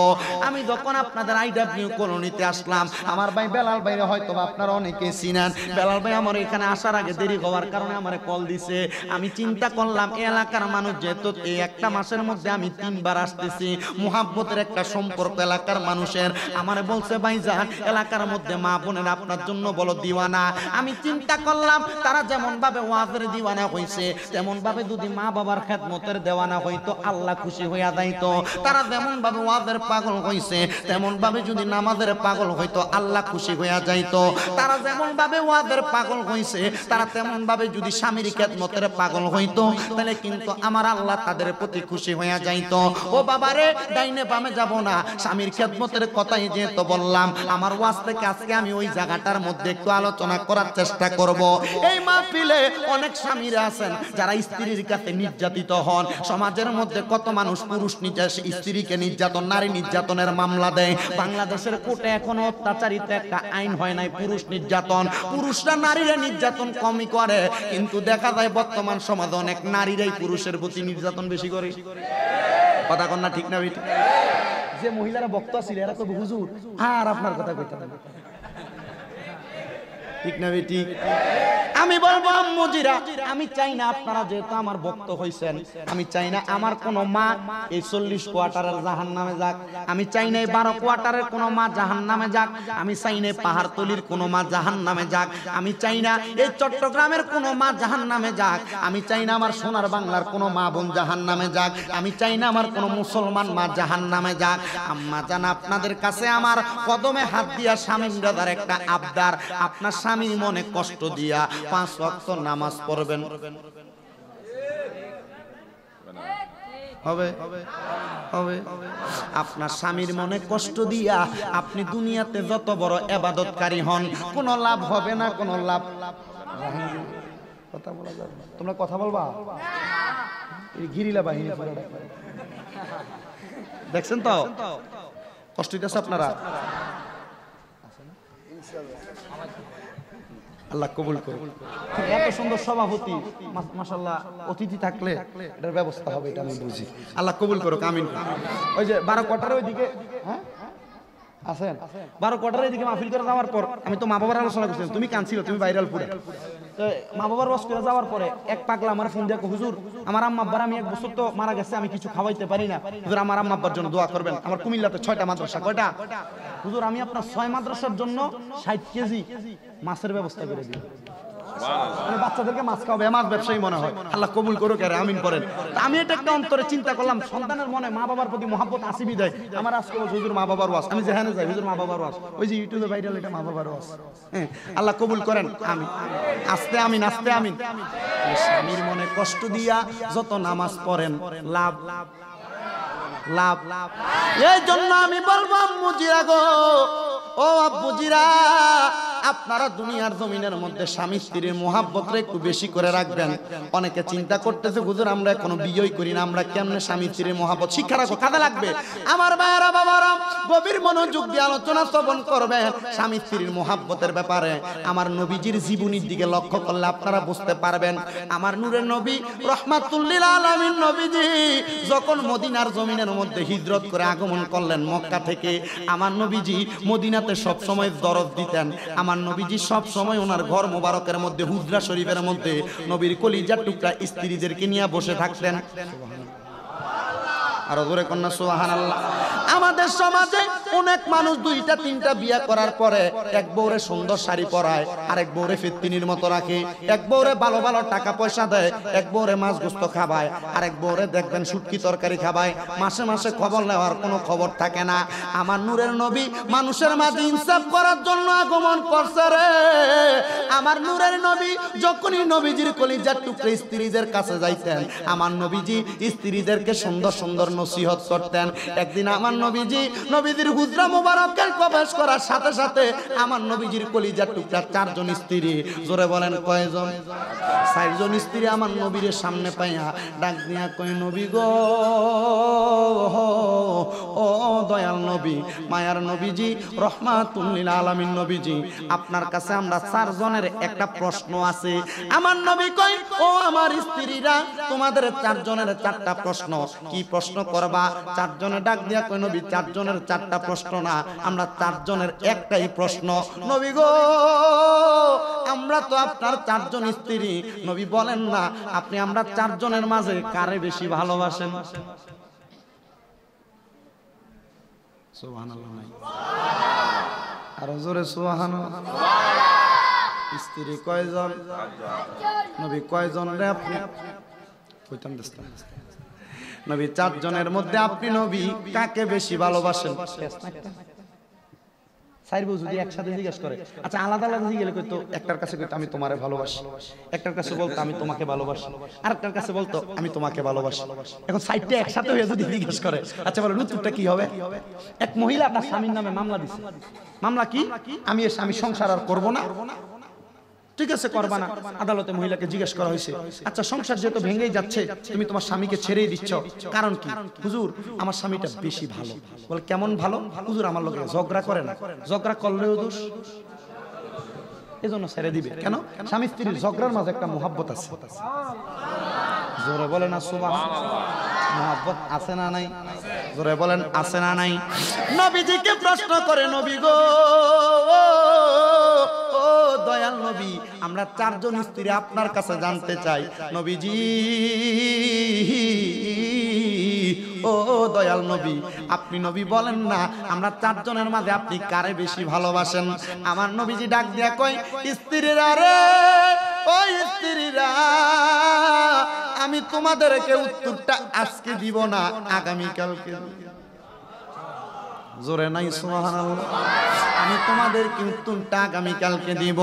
আমি যখন আপনাদের আইডব্লিউ কলোনিতে আসলাম, আমার ভাই বেলাল ভাইরে হয়তো আপনারা অনেকে চিনেন। বেলাল ভাই আমার এখানে আসার আগে দেরি হওয়ার কারণে আমারে কল দিছে। আমি চিন্তা করলাম এই এলাকার মানুষ যেহেতু এই একটা মাসের মধ্যে আমি 3 বার আসতেছি, মুহাব্বতের একটা সম্পর্ক এলাকার মানুষের, আমারে বলছে ভাইজান এলাকার মধ্যে মা বোনের আপনার জন্য বলো দিওয়ানা। আমি চিন্তা করলাম তারা যেমন ভাবে ওয়াজের দিওয়ানা হইছে, তেমন ভাবে যদি মা বাবার খেদমতের দেওয়ানা হইতো আল্লাহ খুশি হইয়া যাইতো। তারা যেমন ভাবে ওয়াজের পাগল হইছে, তেমন ভাবে যদি নামাজের পাগল হইতো আল্লাহ খুশি হইয়া যাইতো। তারা যেমন ভাবে ওয়াজের পাগল হইছে, তারা তেমন ভাবে যদি স্বামীর খেদমতের পাগল হইতো, তাহলে কিন্তু আমার আল্লাহ তাদের প্রতি খুশি হইয়া যাইতো। ও বাবারে, ডাইনে বামে যাব না, স্বামীর খেদমতের কথাই যেহেতু বললাম, আমার ওয়াজ থেকে আজকে আমি ওই জায়গাটার মধ্যে একটু আলোচনা করার চেষ্টা করব। এই মাহফিলে অনেক স্বামীরা আছেন যারা স্ত্রীর কাছে নির্যাতিত হন। সমাজের মধ্যে কত মানুষ পুরুষ স্ত্রীকে নির্যাতন, নারী নির্যাতনের মামলা দেয়। বাংলাদেশের কোর্টে এখনো অত্যাচারিত একটা আইন হয় নাই পুরুষ নির্যাতন। পুরুষরা নারীরা নির্যাতন কমই করে, কিন্তু দেখা যায় বর্তমান সমাজে অনেক নারীরাই পুরুষের প্রতি নির্যাতন বেশি করে। কথা কন না, ঠিক না? যে মহিলারা বক্তা ছিল এরা তো হুজুর আর আপনার কথা কইতে হবে, ঠিক না বেটি? আমি বলবো আম্মুজিরা, আমি চাই না আপনারা যেহেতু আমার ভক্ত হইছেন, আমি চাই না আমার কোন মা এই 40 কোয়ার্টারের জাহান্নামে যাক, আমি চাই না 12 কোয়ার্টারের কোন মা জাহান্নামে যাক, আমি চাই না পাহাড়তলির কোন মা জাহান্নামে যাক, আমি চাই না এই চট্টগ্রামের কোন মা জাহান্নামে যাক, আমি চাই না আমার সোনার বাংলার কোন মা বোন জাহান্নামে যাক, আমি চাই না আমার কোন মুসলমান মা জাহান্নামে যাক। আম্মা জান, আপনাদের কাছে আমার কদমে হাত দিয়া স্বামীর দাদার একটা আবদার, আপনার স্বামীর মনে কষ্ট দিয়া 5 ওয়াক্ত নামাজ পড়বেন। হবে হবে আপনার স্বামীর মনে কষ্ট দিয়া আপনি দুনিয়াতে যত বড় ইবাদতকারী হন, কোনো লাভ হবে না, কোনো লাভ। কথা বলা যাবে না, তোমরা কথা বলবা? এই গিরিলা বাহিনী দেখছেন তো কষ্ট দিতেছে আপনারা। আল্লাহ কবুল করুন। এত সুন্দর সভাপতি, মাশাআল্লাহ, অতিথি থাকলে এটার ব্যবস্থা হবে, এটা আমি বুঝি। আল্লাহ কবুল করুক, আমিন। ওই যে 12 কোয়ার্টারের ওইদিকে, হ্যাঁ আছেন, 12 কোয়ার্টারের এদিকে মাহফিল করে যাওয়ার পর আমি তো মা বাবার আলোচনা করছিলাম, তুমি কাঁদছিল, তুমি ভাইরাল পুরে। তো মা বাবার ওয়াজ করে যাওয়ার পরে এক পাগলা আমার ফোন দিয়ে, হুজুর আমার আম্মা আব্বার, আমি 1 বছর তো মারা গেছে, আমি কিছু খাওয়াইতে পারি না, হুজুর আমার আম্মা আব্বার জন্য দোয়া করবেন। আমার কুমিল্লাতে 6টা মাদ্রাসা। কয়টা? হুজুর আমি আপনার 6 মাদ্রাসার জন্য 60 কেজি মাছের ব্যবস্থা করে দিই। মানে বাচ্চাদেরকে মাছ খাওয়াবে, মাছ ব্যবসায়ী মনে হয়। আল্লাহ কবুল করুক, আরে আমিন করেন। আমি এটা একটা অন্তরে চিন্তা করলাম, সন্তানের মনে মা বাবার প্রতি মহব্বত আসি বিদায় আমার আজকে হুজুর মা বাবার ওয়াজ, আমি যেখানে যাই হুজুর মা বাবার ওয়াজ, ওই যে ইউটিউবে ভাইরাল, এটা মা বাবার ওয়াজ। হ্যাঁ, আল্লাহ কবুল করেন, আমিন। আস্তে আমিন, আস্তে আমিন। স্বামীর মনে কষ্ট দিয়া যত নামাজ পড়েন লাভ লাভ। এই জন্য আমি বলবো আম্মুজিরা গো, ও আব্বুজিরা, আপনারা দুনিয়ার জমিনের মধ্যে স্বামী স্ত্রীর মুহাব্বতটা একটু বেশি করে রাখবেন। অনেকে চিন্তা করতেছে হুজুর আমরা এখনো বিয়েই করি না, আমরা কেমনে স্বামী স্ত্রীর মুহাব্বত শিক্ষা রাখবো? কাজে লাগবে। আমার ভাইয়েরা বাবারা, গভীর মনোযোগ দিয়ে আলোচনা শ্রবণ করবেন স্বামী স্ত্রীর মুহাব্বতের ব্যাপারে। আমার নবীজির জীবনীর দিকে লক্ষ্য করলে আপনারা বুঝতে পারবেন। আমার নূরের নবী রাহমাতুল লিল আলামিন নবীজি যখন মদিনার জমিনের মধ্যে হিজরত করে আগমন করলেন মক্কা থেকে, আমার নবীজি মদিনাতে সব সময় দরদ দিতেন। আমার নবীজি সব সময় ওনার ঘর মোবারকের মধ্যে হুজরা শরীফের মধ্যে নবীর কলিজার টুকরা স্ত্রীদেরকে নিয়ে বসে থাকতেন। আর জোরে কন্যা সুবহানাল্লাহ। আমাদের সমাজে অনেক মানুষ 2টা 3টা বিয়ে করার পরে এক বউরে সুন্দর শাড়ি পরায়, আরেক বউরে ফিত্তিনির মতো রাখে, এক বউরে ভালো ভালো টাকা পয়সা দেয়, এক বউরে মাছ গোস্ত খাবায়, আরেক বউরে দেখবেন শুটকি তরকারি খাবায়। মাসে মাসে খবর নেওয়ার কোনো খবর থাকে না। আমার নূরের নবী মানুষের মাঝে ইনসাফ করার জন্য আগমন করছে রে। আমার নূরের নবী যখনই নবীজির কলিজার টুকরা স্ত্রীদের কাছে যাইতেন, আমার নবীজি স্ত্রীদেরকে সুন্দর সুন্দর নসিহত করতেন। একদিন আমার নবীজির হুজরা মোবারকের প্রবেশ করার সাথে সাথে আমার নবীজির কলিজার টুকরা 4 জন স্ত্রী, জোরে বলেন কয়জন? 4 জন স্ত্রী আমার নবীর সামনে পাইয়া ডাক দিয়া কয়, নবী গো, ও দয়াল দয়াল নবী মায়ার নবীজি রহমাতুল লিল আলামিন নবীজি আপনার কাছে আমরা চারজনের একটা প্রশ্ন আছে। আমার নবী কই ও আমার স্ত্রীরা তোমাদের চারজনের চারটা প্রশ্ন। কি প্রশ্ন করবা? চারজনে ডাক দিয়া কই নবী চারজনের চারটা প্রশ্ন না, আমরা চারজনের একটাই প্রশ্ন। নবী গো আমরা তো আপনার চারজন স্ত্রী, নবী বলেন না আপনি আমরা চারজনের মাঝে কারে বেশি ভালোবাসেন? সুবহানাল্লাহ নাই আরো জোরে সুবহানাল্লাহ। স্ত্রী কয়জন? নবী কয়জন রে আপনি কইতাম দিস্তা নবী চারজনের মধ্যে আপনি নবী কাকে বেশি ভালোবাসেন? সাইরবো যদি একসাথে জিজ্ঞেস করে, আচ্ছা আলাদা আলাদা জিজ্ঞেস করতো, একটার কাছে কইতো আমি তোমারে ভালোবাসি, একটার কাছে বলতো আমি তোমাকে ভালোবাসি, আরেকটার কাছে বলতো আমি তোমাকে ভালোবাসি। এখন সাইডটা একসাথে হয়ে যদি জিজ্ঞেস করে, আচ্ছা বলো উত্তরটা কি হবে? এক মহিলা তার স্বামীর নামে মামলা দিছে। মামলা কি? আমি সংসার আর করব না। ঠিক আছে করবা না। আদালতে মহিলাকে জিজ্ঞেস করা হয়েছে, আচ্ছা সংসার যেহেতু ভেঙেই যাচ্ছে তুমি তোমার স্বামীকে ছেড়েই দিচ্ছ, কারণ কি? হুজুর আমার স্বামীটা বেশি ভালো। বলে কেমন ভালো? হুজুর আমার লোকে ঝগড়া করে না, ঝগড়া করলেও দোষ, এজন্য ছেড়ে দিবে। কেন? স্বামী স্ত্রীর ঝগড়ার মাঝে একটা মুহাব্বত আছে। জোরে বলে না সুবহানাল্লাহ। মুহাব্বত আছে না নাই? জোরে বলেন আছে না নাই? নবীজিকে প্রশ্ন করে, নবী গো ও দয়াল নবী আমরা চারজন স্ত্রী আপনার কাছে জানতে চাই, নবীজি ও দয়াল নবী আপনি নবী বলেন না আমরা চারজনের মাঝে আপনি কারে বেশি ভালোবাসেন? আমার নবীজি ডাক দিয়া কয়, স্ত্রীরা রে ও স্ত্রীরা আমি তোমাদেরকে উত্তরটা আজকে দিব না, আগামীকালকে। জোরে নাই সুবহানাল্লাহ। আমি তোমাদেরকে উত্তরটা আগামীকালকে দিব।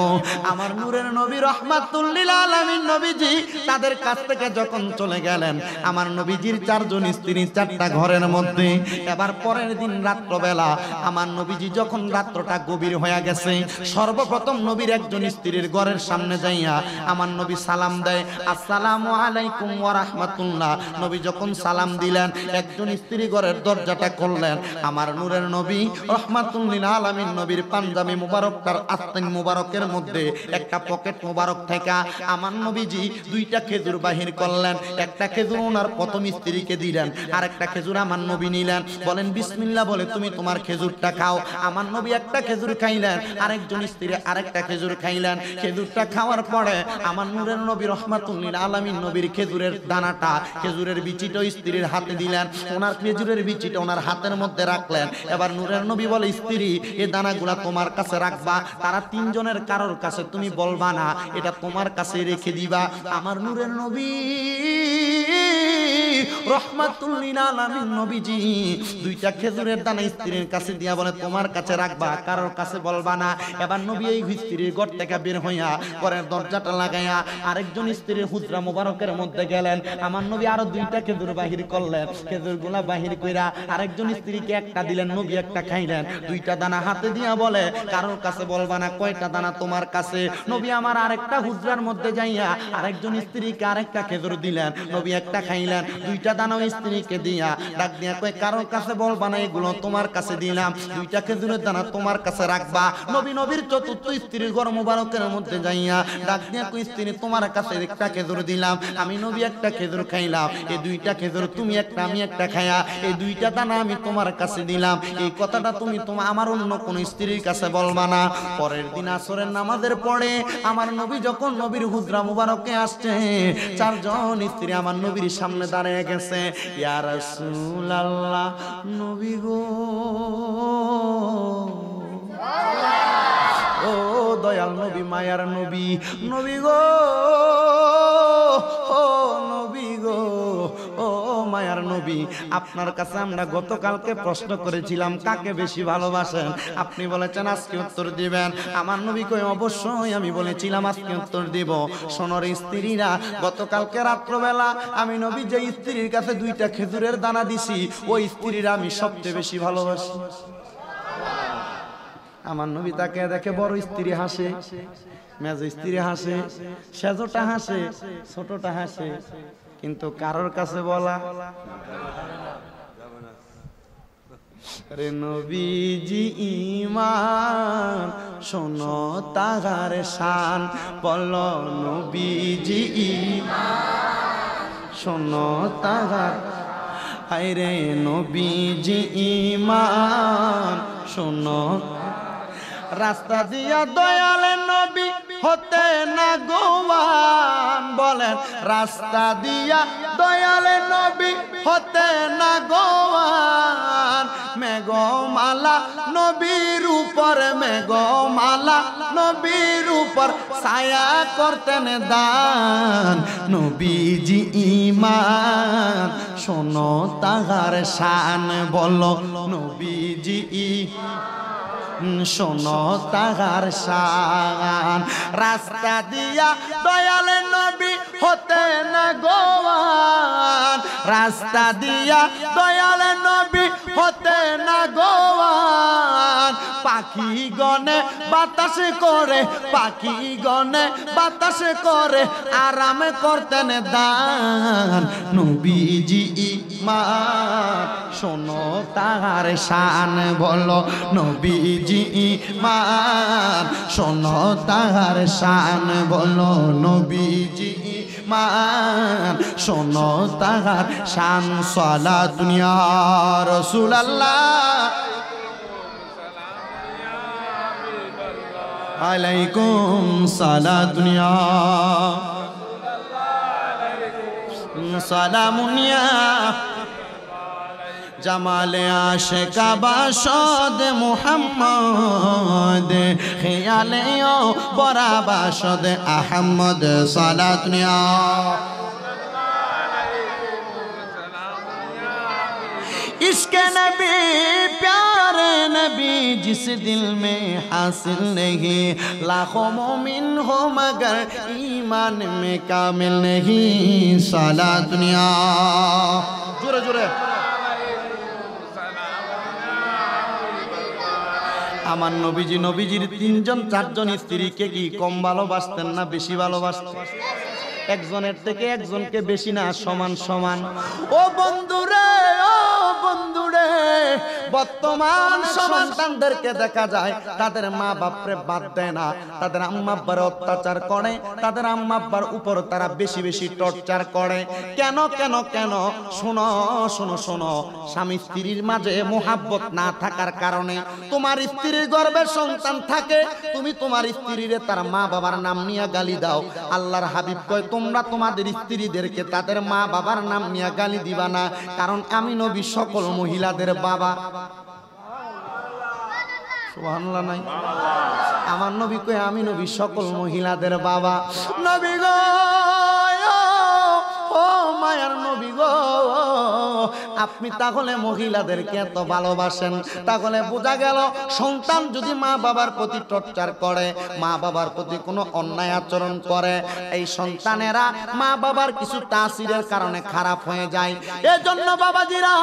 আমার নূরের নবী রহমাতুল লিল আলামিন নবীজি তাদের কাছ থেকে যখন চলে গেলেন, আমার নবীজির চারজন স্ত্রী চারটা ঘরের মধ্যে। এবার পরের দিন রাত্রবেলা আমার নবীজি যখন রাত্রটা গভীর হয়ে গেছে, সর্বপ্রথম নবীর একজন স্ত্রীর ঘরের সামনে যাইয়া আমার নবী সালাম দেয়, আসসালামু আলাইকুম ওয়া রাহমাতুল্লাহ। নবী যখন সালাম দিলেন একজন স্ত্রী ঘরের দরজাটা খুললেন। আমার নূরের নবী রহমাতুল লিল আলামিন নবীর পাঞ্জাবি মুবারকটার আস্তান মুবারকের মধ্যে একটা পকেট মুবারক থেকে আমার নবীজি দুইটা খেজুর বাহির করলেন। একটা খেজুর ওনার প্রথম স্ত্রীকে দিলেন, আর একটা খেজুর আমার নবী নিলেন। বলেন বিসমিল্লাহ বলে তুমি তোমার খেজুরটা খাও। আমার নবী একটা খেজুর খাইলেন, আরেকজন স্ত্রী আরেকটা খেজুর খাইলেন। খেজুরটা খাওয়ার পরে আমার নূরের নবী রহমাতুল লিল আলামিন নবীর খেজুরের দানাটা, খেজুরের বিচিটা স্ত্রীর হাতে দিলেন। ওনার খেজুরের বিচিটা ওনার হাতের মধ্যে রাখলেন। এবার নূরের নবী বলে, স্ত্রী এই দানাগুলা তোমার কাছে রাখবা, তারা তিনজনের কারোর কাছে তুমি বলবা না, এটা তোমার কাছে রেখে দিবা। আমার নূরের নবী রহমাতুল লিল আলামিন নবীজি দুইটা খেজুরের দানা স্ত্রীর কাছে দিয়া বলে তোমার কাছে রাখবা, কারোর কাছে বলবা না। এবার নবী এই স্ত্রীর ঘর থেকে বের হইয়া ঘরের দরজাটা লাগাইয়া আরেকজন স্ত্রীর হুজরা মোবারকের মধ্যে গেলেন। আমার নবী আরো দুইটা খেজুর বাহির করলেন। খেজুরগুলা বাহির কইরা আরেকজন স্ত্রীকে একটা দিলেন, নবী একটা খাইলেন। দুইটা দানা হাতে দিয়া বলে কারোর কাছে বলবা না, কয়টা দানা তোমার কাছে। নবী আমার আরেকটা হুজরার মধ্যে যাইয়া আরেকজন স্ত্রীকে আরেকটা খেজুর দিলেন, নবী একটা খাইলেন। দুইটা দানা স্ত্রীকে দিয়া ডাক দিয়া কয় কারোর কাছে বলবা না, এগুলো তোমার কাছে দিলাম, দুইটা খেজুরের দানা তোমার কাছে রাখবা। নবী নবীর চতুর্থ স্ত্রীর ঘর মুবারকের মধ্যে যাইয়া ডাক দিয়া কয় স্ত্রী তোমার কাছে একটা খেজুর দিলাম, আমি নবী একটা খেজুর খাইলাম, এই দুইটা খেজুর তুমি একটা আমি একটা খাইয়া এই দুইটা দানা আমি তোমার কাছে দিলাম। এই কথাটা তুমি আমার অন্য কোন স্ত্রীর কাছে বলবা না। পরের দিন আসরের নামাজের পরে আমার নবী যখন নবীর হুজরা মুবারকে আসছে, চারজন স্ত্রী আমার নবীর সামনে দাঁড়িয়ে গেছে। ইয়া রাসূলুল্লাহ নবী গো ও দয়াল নবী মায়ার নবী, নবী গো ও নবী গো ও মায়ার নবী আপনার কাছে আমরা গতকালকে প্রশ্ন করেছিলাম কাকে বেশি ভালোবাসেন, আপনি বলেছেন আজকে উত্তর দিবেন। আমার নবী কই অবশ্যই আমি বলেছিলাম আজকে উত্তর দিব। সোনার স্ত্রীরা গতকালকে রাত্রবেলা আমি নবী যে স্ত্রীর কাছে দুইটা খেজুরের দানা দিছি ওই স্ত্রীরা আমি সবচেয়ে বেশি ভালোবাসি। আমার নবী তাকে দেখে বড় স্ত্রী হাসে, মেজ স্ত্রী হাসে, সেজোটা হাসে, ছোটটা হাসে, কিন্তু কারোর কাছে বলা রে নবীজি ঈমান শোনো তাহার শান, বলো নবীজি ঈমান শোনো তাহার, হায়রে নবীজি ঈমান শোনো। রাস্তা দিয়া দয়াল নবী হতে না গোয়ান, বলেন রাস্তা দিয়া দয়াল নবী হতে না গোয়ান। মেঘমালা নবীর উপর, মেঘমালা নবীর উপর ছায়া করতেন দান। নবীজি ঈমান শোনো তাহার শান, বলো নবীজি শোনো তাহার শান। রাস্তা দিয়া দয়াল নবী হতে না গোয়ান, রাস্তা দিয়া দয়াল নবী হতে না গোয়ান। পাখি গনে বাতাসে করে, পাখি গনে বাতাসে করে আরাম করতেন দান। নবীজি ঈমান শোনো তাহার শান, বলো নবীজি ঈমান শোনো তাহার শান, বলো নবীজি ঈমান শোনো তাহার শান। সালাতুন ইয়া রাসূলুল্লাহ আলাইকুম সালাতুন ইয়া সালামুন ইয়া জামালে আশিকা বাসদ মুহাম্মদ, খেয়ালে ও বরা বাসদ আহমদ। সালাতুন ইয়া इश्क़ नबी प्यारे नबी जिस दिल में हासिल नहीं, लाखों मोमिन हो मगर ईमान में कामिल नहीं। सालातुन या जोरे जोरे আমার নবীজি নবীজির তিনজন চারজন স্ত্রীকে কি কম ভালোবাসতেন না বেশি ভালোবাসতেন? একজনের থেকে একজনকে বেশি না, সমান সমান। ও বন্ধুরে, ও বন্ধুরে, বর্তমান সন্তানদেরকে দেখা যায় তাদের মা বাপরে বাদ দেয় না, তাদের আম্মা আব্বার অত্যাচার করে, তাদের আম্মা আব্বার উপর তারা বেশি বেশি টর্চার করে। কেন কেন কেন? শোনো শোনো শোনো, স্বামী স্ত্রীর মাঝে মোহাব্বত না থাকার কারণে তোমার স্ত্রীর গর্ভে সন্তান থাকে, তুমি তোমার স্ত্রীরে তার মা বাবার নাম নিয়ে গালি দাও। আল্লাহর হাবিব কয় তোমরা তোমাদের স্ত্রীদেরকে তাদের মা বাবার নাম নিয়ে গালি দিবা না, কারণ আমি নবী সকল মহিলাদের বাবা। সুবহানাল্লাহ নাই? আমার নবী কয় আমি নবী সকল মহিলাদের বাবা। নবী গো, ও মায়ার নবী গো, আপনি তাহলে মহিলাদেরকে এত ভালোবাসেন, তাহলে বোঝা গেল সন্তান যদি মা বাবার প্রতি টর্চার করে, মা বাবার প্রতি কোনো অন্যায় আচরণ করে, এই সন্তানেরা মা বাবার কিছু তাসিরের কারণে খারাপ হয়ে যায়। এজন্য বাবাজিরা,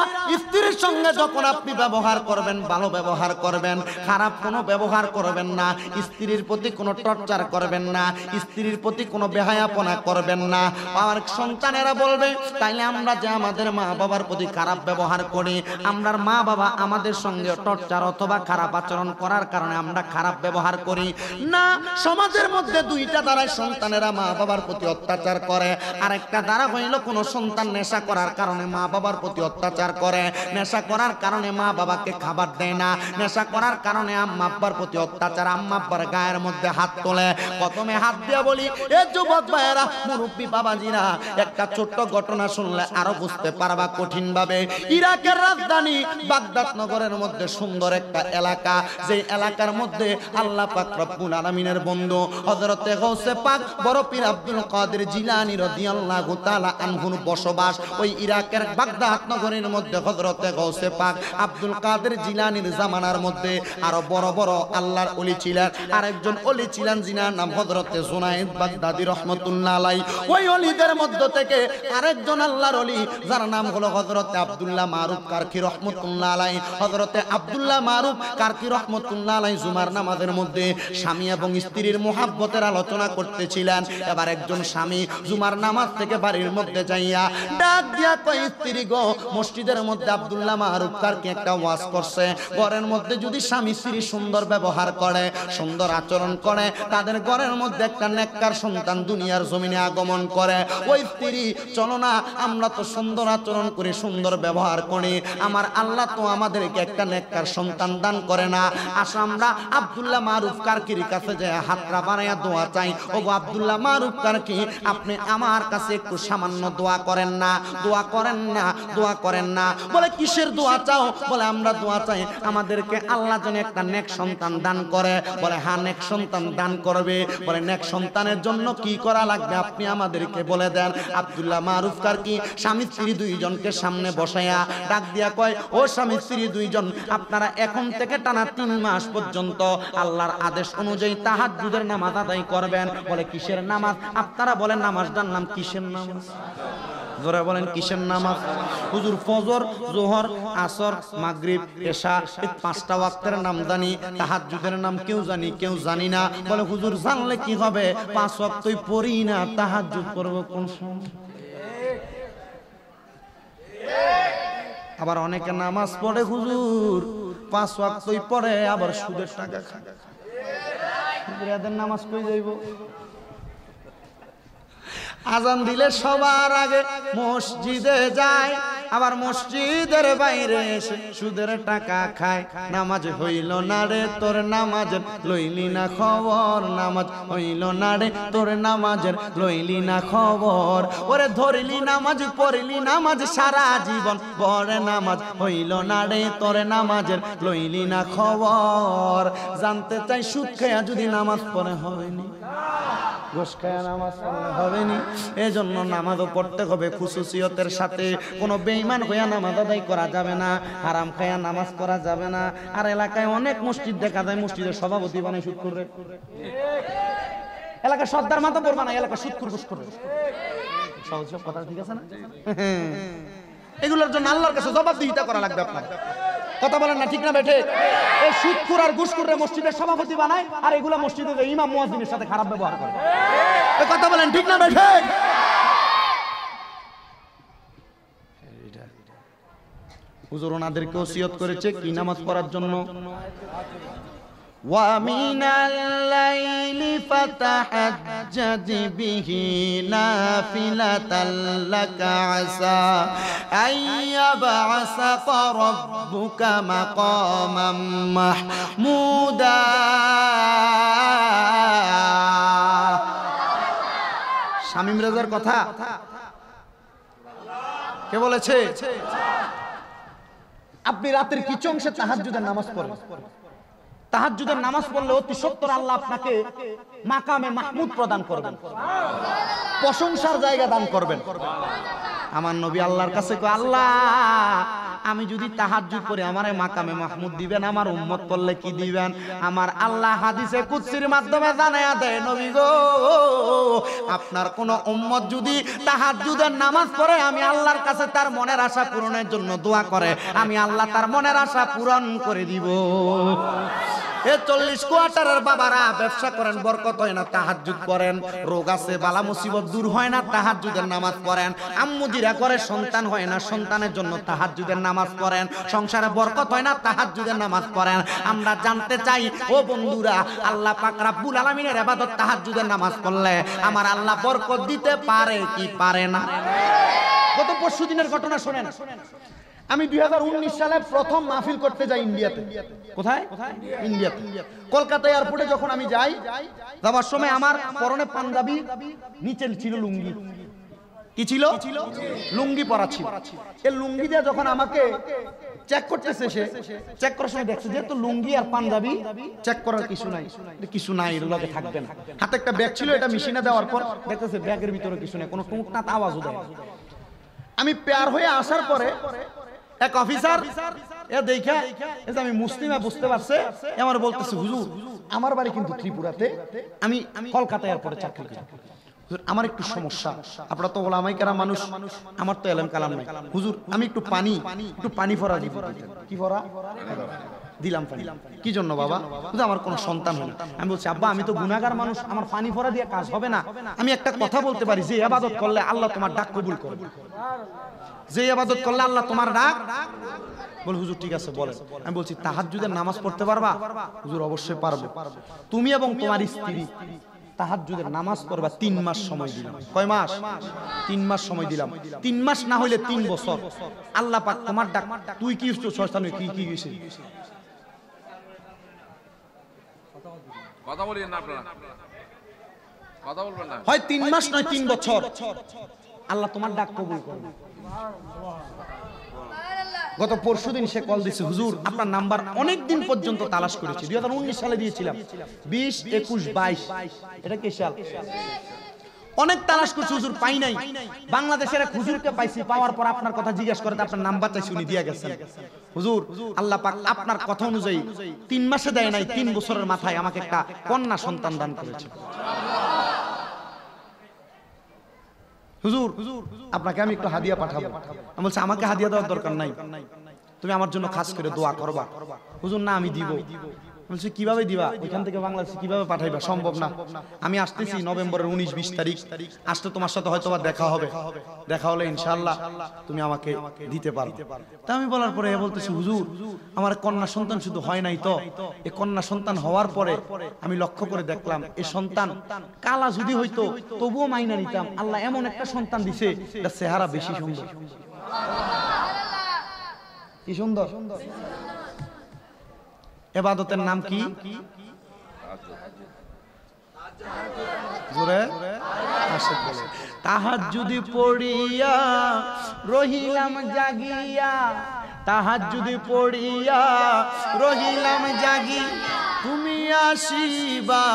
স্ত্রীর সঙ্গে যখন আপনি ব্যবহার করবেন ভালো ব্যবহার করবেন, খারাপ কোনো ব্যবহার করবেন না। স্ত্রীর প্রতি কোনো টর্চার করবেন না, স্ত্রীর প্রতি কোনো বেহায়াপনা করবেন না। আমার সন্তানেরা বলবে তাইলে আমরা যে আমাদের মা বাবার প্রতি খারাপ ব্যবহার করি, আমরার মা বাবা আমাদের সঙ্গে টর্চার অথবা খারাপ আচরণ করার কারণে আমরা খারাপ ব্যবহার করি না। সমাজের মধ্যে দুইটা দ্বারাই সন্তানেরা মা বাবার প্রতি অত্যাচার করে, আরেকটা দ্বারা হইল কোনো সন্তান নেশা করার কারণে মা বাবার প্রতি অত্যাচার করে, নেশা করার কারণে মা বাবাকে খাবার দেয় না, নেশা করার কারণে আম্মা আব্বার প্রতি অত্যাচার, আম্মা আব্বার গায়ের মধ্যে হাত তোলে। প্রথমে হাত দিয়ে বলি এ যুবক ভাইয়েরা, মুরব্বী বাবাজিরা, একটা ছোট্ট ঘটনা শুনলে আরো বুঝতে পারবা কঠিন ভাবে। ইরাকের রাজধানী বাগদাদ নগরের মধ্যে সুন্দর একটা এলাকা, যে এলাকার মধ্যে আল্লাহ পাক রব্বুল আলামিনের বন্ধু হযরতে গাউসে পাক বড় পীর আব্দুল কাদের জিলানী রাদিয়াল্লাহু তাআলা আনহুর বসবাস। ওই ইরাকের বাগদাদ নগরের মধ্যে হযরতে গাউসে পাক আব্দুল কাদের জিলানীর জামানার মধ্যে আরো বড় বড় আল্লাহর ওলি ছিলেন। আরেকজন ওলি ছিলেন যিনার নাম হযরতে জুনায়েদ বাগদাদি রাহমাতুল্লাহ আলাইহি। ওই ওলিদের মধ্য থেকে আরেকজন আল্লাহর ওলি যার নাম হলো হযরতে আব্দুল্লাহ মারুফ কারকি রহমতুল্লাহ আলাইহি, হযরতে আব্দুল্লাহ মারুফ কারকি রহমতুল্লাহ আলাইহি জুমার নামাজের মধ্যে স্বামী এবং স্ত্রীর মুহাব্বতের আলোচনা করতেছিলেন। এবার একজন স্বামী জুমার নামাজ থেকে বাড়ির মধ্যে যাইয়া ডাক দিয়া কয়, স্ত্রী গো, মসজিদের মধ্যে আব্দুল্লাহ মারুফ কারকি একটা ওয়াজ করছে, ঘরের মধ্যে যদি স্বামী স্ত্রী সুন্দর ব্যবহার করে, সুন্দর আচরণ করে, তাদের ঘরের মধ্যে একটা নেককার সন্তান দুনিয়ার জমিনে আগমন করে। ওই স্ত্রী, চলো না, আমরা তো সুন্দর আচরণ করি, সুন্দর ব্যবহার করি, আমার আল্লাহ তো আমাদেরকে একটা নেককার সন্তান দান করে না, আসো আমরা আব্দুল্লাহ মারুফ কারকির কাছে যে হাতরা বানাইয়া দোয়া চাই। ওগো আব্দুল্লাহ মারুফ কারকি, আপনি আমার কাছে একটু সামান্য দোয়া করেন না, দোয়া করেন না, দোয়া করেন না। বলে কিসের দোয়া চাও? বলে আমরা দোয়া চাই আমাদেরকে আল্লাহ যেন একটা নেক সন্তান দান করে। বলে হ্যাঁ, নেক সন্তান দান করবে। বলে নেক সন্তানের জন্য কি করা লাগবে আপনি আমাদেরকে বলে দেন। আব্দুল্লাহ মারুফ কারকি স্বামী স্ত্রী দুইজনকে সামনে বসাইয়া ডাক দিয়া কয়, ও স্বামী স্ত্রী দুইজন, আপনারা এখন থেকে টানা 3 মাস পর্যন্ত আল্লাহর আদেশ অনুযায়ী তাহাজ্জুদের নামাজ আদায় করবেন। বলে কিসের নামাজ? আপনারা বলেন নামাজটার নাম কিসের নামাজ? জোরে বলেন কিসের নামাজ? হুজুর ফজর, জোহর, আসর, মাগরিব, এশা, এই 5টা ওয়াক্তের নাম জানি, তাহাজ্জুদের নাম কেউ জানি, কেউ জানি না। বলে হুজুর জানলে কি হবে, 5 ওয়াক্তই পড়ি না, তাহাজ্জুদ করব কোন সময়? আবার অনেকে নামাজ পড়ে হুজুর, 5 ওয়াক্তই পড়ে, আবার সুদের টাকা খায়। এদের নামাজ কই যাইব? আজান দিলে সবার আগে মসজিদে যায়, আবার মসজিদের বাইরে এসে সুদের টাকা খায়। নামাজ হইল না রে তোর, নামাজের লইলি না খবর, নামাজ হইল না রে তোর, নামাজের লইলি না খবর। ওরে ধরলি নামাজ, পড়লি নামাজ সারা জীবন, পড়ে নামাজ হইল না রে তোর, নামাজের লইলি না খবর। জানতে চাই সুদ খায়া যদি নামাজ পড়ে হবে নি, ঘুষ খায়া নামাজ পড়লে হবে নি। এজন্য নামাজও পড়তে হবে খুশুসিয়তের সাথে। কোনো বেঈমান হইয়া নামাজ আদায় করা যাবে না, হারাম খায়া নামাজ করা যাবে না। আর এলাকায় অনেক মসজিদ দেখা যায়, মসজিদের সভাপতি বানায় সুদ করে, এলাকার সর্দার মাথা পড়বা না, এলাকা সুদ করে, ঘুষ করে। সহজ কথা, ঠিক আছে না? এগুলোর জন্য আল্লাহর কাছে জবাবদিহিতা করা লাগবে আপনার। কথা বলেন না, ঠিক না বেঠে? এই সুদখোর আর ঘুষখোররে মসজিদের সভাপতি বানায়, আর এগুলো মসজিদে ইমাম মুয়াজ্জিনের সাথে খারাপ ব্যবহার করে। এই কথা বলেন, ঠিক না বেঠে? হুজুর ওনাদেরকে ওসিয়ত করেছে কি নামাজ পড়ার জন্য? وَمِنَ اللَّيْلِ فَتَهَجَّدْ بِهِ نَافِلَةً لَكَ عَسَى أَن يَبْعَثَكَ رَبُّكَ مَقَامًا مَحْمُودًا। শামীম রেজার কথা কে বলেছে? আপনি রাতের কিছু অংশে তাহাজ্জুদের নামাজ পড়েন, তাহাজ্জুদের নামাজ পড়লে অতি সত্বর আল্লাহ আপনাকে মাকামে মাহমুদ প্রদান করবেন, প্রশংসার জায়গা দান করবেন। আমার নবী আল্লাহর কাছে কয়, আল্লাহ আমি যদি তাহাজ্জুদ করি আমারে মাকামে মাহমুদ দিবেন, আমার উম্মত করলে কি দিবেন? আমার আল্লাহ হাদিসে কুদসির মাধ্যমে জানায়া দেয়, নবী গো, আপনার কোন উম্মত যদি তাহাজ্জুদের নামাজ পড়ে, আমি আল্লাহর কাছে তার মনের আশা পূরণের জন্য দোয়া করে, আমি আল্লাহ তার মনের আশা পূরণ করে দিব। 40 কোয়ার্টারের বাবারা ব্যবসা করেন, বরকত হয় না, তাহাজ্জুদ করেন। রোগ আছে, বালা মুসিবত দূর হয় না, তাহাজ্জুদের নামাজ পড়েন। আম্মুদিরা করে সন্তান হয় না, সন্তানের জন্য তাহাজ্জুদের নামাজ পড়েন। সংসারে বরকত হয় না, তাহাজ্জুদের নামাজ পড়েন। আমরা জানতে চাই ও বন্ধুরা, আল্লাহ পাক রব্বুল আলামিনের ইবাদত তাহাজ্জুদের নামাজ পড়লে আমার আল্লাহ বরকত দিতে পারে কি পারে না? গত পরশু দিনের ঘটনা শুনেন। আমি 2019 সালে প্রথম মাহফিল করতে যাই ইন্ডিয়াতে। কোথায়? ইন্ডিয়াতে। কলকাতা এয়ারপোর্টে যখন আমি যাই, যাওয়ার সময় আমার পরনে পাঞ্জাবি, নিচে ছিল লুঙ্গি। কি ছিল? লুঙ্গি পরা ছিল। এই লুঙ্গি দিয়ে যখন আমাকে চেক করতেছে, সে চেক করার সময় দেখছে যেহেতু লুঙ্গি আর পাঞ্জাবি চেক করার কিছু নাই, কিছু নাই, এর লগে থাকবে না। হাতে একটা ব্যাগ ছিল, এটা মেশিনে দেওয়ার পর দেখতেছে ব্যাগের ভিতরে কিছু নাই, কোনো টুকটাক আওয়াজও দেয়। আমি পেয়ার হয়ে আসার পরে এক অফিসার এ দেখে আমি মুসলিমা বুঝতে পারছে, আমার বলতেছে, হুজুর আমার বাড়ি কিন্তু ত্রিপুরাতে, আমি কলকাতা এয়ারপোর্টে চাকরি করি। আমার একটু সমস্যা, আপনারা তো ওলামায়ে কেরাম মানুষ, আমার তো এলেম কালাম নাই, হুজুর আমি একটু পানি ভরা দিব। কি ভরা দিলাম পানি, কি জন্য বাবা? হুজুর আমার কোনো সন্তান হয় না। আমি বলছি আব্বা আমি তো গুনাহগার মানুষ, আমার পানি ভরা দিয়ে কাজ হবে না। আমি একটা কথা বলতে পারি, যে ইবাদত করলে আল্লাহ তোমার ডাক কবুল করবে, যে ইবাদত করলে আল্লাহ তোমার ডাক বল। হুজুর ঠিক আছে বলেন। আমি বলছি তাহাজ্জুদের নামাজ পড়তে পারবা? হুজুর অবশ্যই পারবো। তুমি এবং তোমার স্ত্রী তাহাজ্জুদের নামাজ পড়বা 3 মাস সময় দিলাম। কয় মাস? 3 মাস সময় দিলাম। 3 মাস না হইলে 3 বছর আল্লাহ পাক তোমার ডাক, তুই কি শয়তানে কি গেছিস? কথা বলেন না আপনারা, কথা বলবেন না। হয় 3 মাস নয় 3 বছর আল্লাহ তোমার ডাক কবুল করবে। গত পরশুদিন সে কল দিছে, হুজুর আপনার নাম্বার অনেক দিন পর্যন্ত তালাশ করেছি, 2019 সালে দিয়েছিলাম, 20, 21, 22, এটা কি সাল? অনেক তালাশ করছি হুজুর পাই নাই। বাংলাদেশের এক হুজুরকে পাইছি, পাওয়ার পর আপনার কথা জিজ্ঞাসা করে আপনার নাম্বার চাইছি, উনি দিয়া গেছেন। হুজুর আল্লাহ পাক আপনার কথা অনুযায়ী 3 মাসে দেয় নাই, 3 বছরের মাথায় আমাকে একটা কন্যা সন্তান দান করেছে। হুজুর আপনাকে আমি একটু হাদিয়া পাঠাবো। আমি বলছি আমাকে হাদিয়া দেওয়ার দরকার নাই, তুমি আমার জন্য খাস করে দোয়া করবা। হুজুর না আমি দিব। বলছি কিভাবে দিবা? এখান থেকে বাংলাদেশে কিভাবে পাঠাইবা? সম্ভব না। আমি আসতেছি নভেম্বরের 19-20 তারিখ, আসলে তোমার সাথে হয়তো দেখা হবে, দেখা হলে ইনশাআল্লাহ তুমি আমাকে দিতে পারবে। তা আমি বলার পরে বলতেছি হুজুর আমার কন্যা সন্তান শুধু হয় নাই তো, এই কন্যা সন্তান হওয়ার পরে আমি লক্ষ্য করে দেখলাম এই সন্তান কালা যদি হইতো তবুও মাইনা নিতাম। আল্লাহ এমন একটা সন্তান দিছে, এটা চেহারা বেশি সুন্দর। কি সুন্দর! ইবাদতের নাম কি? জোরে তাহাজ্জুদ পড়িয়া রহিলাম জাগিয়া, তাহাজ্জুদ পড়িয়া রহিলাম জাগি, তুমি আসিবা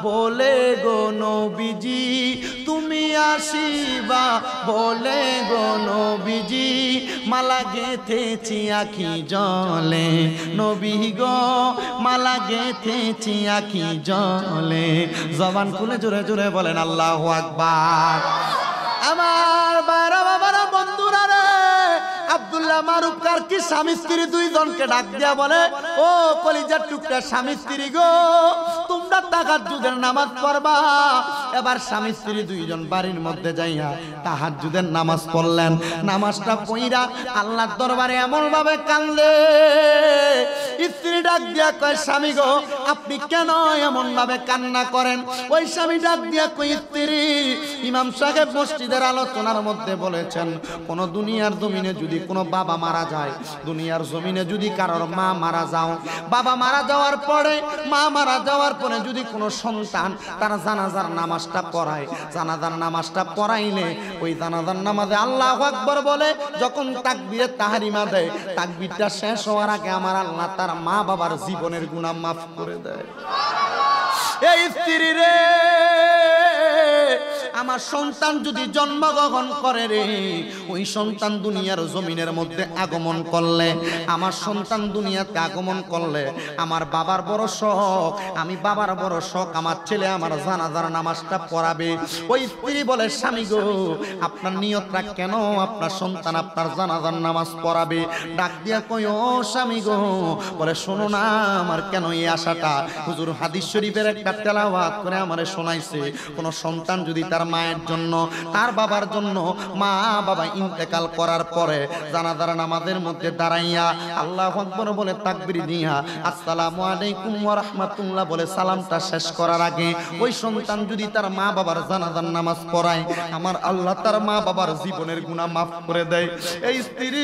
বলে গো নবীজি, তুমি আসিবা বলে গো নবীজি, মালা গেথেছি আখি জলে নবী গো, মালা গেথেছি আখি জলে। জবান খুলে জোরে জোরে বলেন আল্লাহু আকবার। আমার বাইরা বাবারা বন্ধুরা রে, আব্দুল্লাহ মারুফকার কি স্বামী স্ত্রী দুইজনকে ডাক দিয়া বলে, ও কলিজার টুকরা স্বামী স্ত্রী গো, তোমরা তাহাজ্জুদের নামাজ পড়বা। এবার স্বামী স্ত্রী দুইজন বাড়ির মধ্যে যাইয়া তাহাজ্জুদের নামাজ পড়লেন। নামাজটা পড়া আল্লাহর দরবারে এমন ভাবে কাঁদলে, স্ত্রী ডাক দিয়া কয় স্বামী গো আপনি কেন এমন ভাবে কান্না করেন? ওই স্বামী ডাক দিয়া কয় স্ত্রী, ইমাম সাহেব মসজিদের আলোচনার মধ্যে বলেছেন, কোন দুনিয়ার জমিনে যদি কোনো বাবা মারা যায়, দুনিয়ার জমিনে যদি কারোর মা মারা যাও, বাবা মারা যাওয়ার পরে, মা মারা যাওয়ার পরে যদি কোনো সন্তান তার জানাজার নামাজটা পড়ায়, জানাজার নামাজটা পড়াইলে ওই জানাজার নামাজে আল্লাহু আকবার বলে যখন তাকবীরে তাহরিমা দেয়, তাকবীরটা শেষ হওয়ার আগে আমার আল্লাহ তার মা বাবার জীবনের গুনাহ মাফ করে দেয়। এই স্ত্রী রে, আমার সন্তান যদি জন্মগ্রহণ করে রে, ওই সন্তান দুনিয়ার জমিনের মধ্যে আগমন করলে, আমার সন্তান দুনিয়াতে আগমন করলে আমার বাবার বড় শখ, আমি বাবার বড় শখ আমার ছেলে আমার জানাজার নামাজটা পড়াবে। ওই স্ত্রী বলে স্বামী গো আপনার নিয়তটা কেন? আপনার সন্তান আপনার জানাজার নামাজ পড়াবে। ডাক দিয়া কই ও স্বামী গো, বলে শোনো না আমার কেন এই আশাটা, হুজুর হাদিস শরীফের একটা তেলাওয়াত করে আমারে শোনাইছে, কোন সন্তান যদি তার মায়ের জন্য তার বাবার জন্য মা বাবা ইন্তেকাল করার পরে জানাজার নামাজের মধ্যে দাঁড়াইয়া আল্লাহু আকবার বলে তাকবীর দিয়া আসসালামু আলাইকুম ওয়া রাহমাতুল্লাহ বলে সালামটা শেষ করার আগে ওই সন্তান যদি তার মা বাবার জানাজার নামাজ পড়ায়, আমার আল্লাহ তার মা বাবার জীবনের গুনাহ মাফ করে দেয়। এই স্ত্রী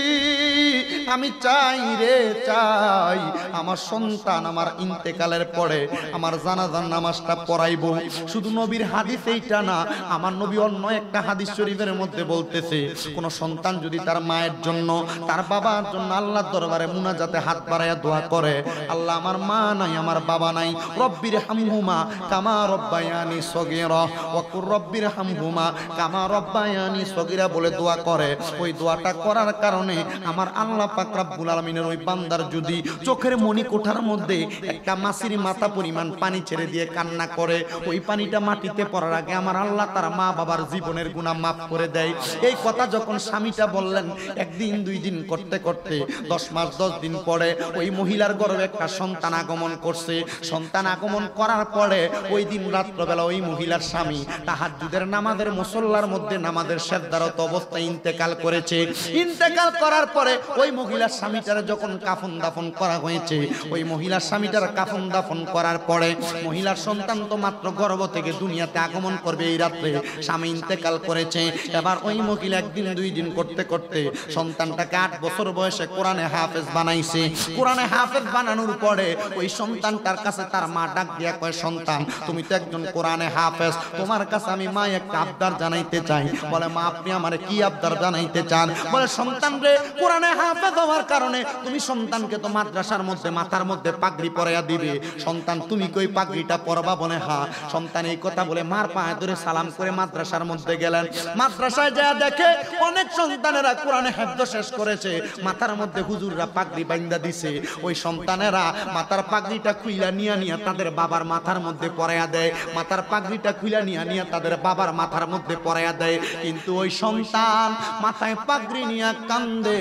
আমি চাই রে চাই আমার সন্তান আমার ইন্তেকালের পরে আমার জানাজার নামাজটা পড়াইবো। শুধু নবীর হাদিস এইটা না, আমার নবী অন্য একটা হাদিস শরীফের মধ্যে বলতেছে, কোন সন্তান যদি তার মায়ের জন্য তার বাবার জন্য আল্লাহর দরবারে মুনাজাতে হাত বাড়াইয়া দোয়া করে, আল্লাহ আমার মা নাই আমার বাবা নাই, রব্বির হামহুমা কামা রব্বায়ানি সগীরা ওয়া কুর রব্বির হামহুমা কামা রব্বায়ানি সগীরা বলে দোয়া করে, ওই দোয়াটা করার কারণে আমার আল্লাহ পাক পাক রব্বুল আলামিনের ওই বান্দার যদি চোখের মনি কোঠার মধ্যে একটা মাছির মাথা পরিমাণ পানি ছেড়ে দিয়ে কান্না করে, ওই পানিটা মাটিতে পড়ার আগে আমার আল্লাহ তার মা বাবার জীবনের গুনাহ মাফ করে দেয়। এই কথা যখন স্বামীটা বললেন, একদিন দুই দিন করতে করতে 10 মাস 10 দিন পরে ওই মহিলার গর্ভে একটা সন্তান আগমন করছে। সন্তান আগমন করার পরে ওই দিন রাত্রবেলা ওই মহিলার স্বামী তাহাজ্জুদের নামাজের মুসল্লার মধ্যে নামাজের সেজদারত অবস্থায় ইন্তেকাল করেছে। ইন্তেকাল করার পরে ওই মহিলার স্বামীটার যখন কাফন দাফন করা হয়েছে, ওই মহিলার স্বামীটার কাফন দাফন করার পরে মহিলার সন্তান তো মাত্র গর্ভ থেকে দুনিয়াতে আগমন করবে এই রাত্রে, স্বামী ইন্তেকাল করেছে। এবার ওই মহিলা একদিন দুই দিন করতে করতে সন্তানটাকে 8 বছর বয়সে কোরআনে হাফেজ বানাইছে। কোরআনে হাফেজ বানানোর পরে ওই সন্তানটার কাছে তার মা ডাক দিয়া কয়, সন্তান তুমি তো একজন কোরআনে হাফেজ, তোমার কাছে আমি মা একটা আবদার জানাইতে চাই। বলে, মা আপনি আমারে কি আবদার জানাইতে চান? বলে, সন্তান রে, কোরআনে হাফেজ হওয়ার কারণে তুমি সন্তানকে তো মাদ্রাসার মধ্যে মাথার মধ্যে পাগড়ি পরাইয়া দিবে, সন্তান তুমি কই পাগড়িটা পরবা? বলে, হ্যাঁ। সন্তান এই কথা বলে মার পায়ে ধরে সালাম করে মাদ্রাসার মধ্যে গেলেন। মাদ্রাসায় যা দেখে অনেক সন্তানেরা কোরআনে হেফজ শেষ করেছে, মাথার মধ্যে হুজুররা পাগড়ি বাইন্দা দিছে। ওই সন্তানেরা মাথার পাগড়িটা খুইলা নিয়া নিয়া তাদের বাবার মাথার মধ্যে পরাইয়া দেয়, মাথার পাগড়িটা খুইলা নিয়া নিয়া তাদের বাবার মাথার মধ্যে পরাইয়া দেয়। কিন্তু ওই সন্তান মাথায় পাগড়ি নিয়া কান্দে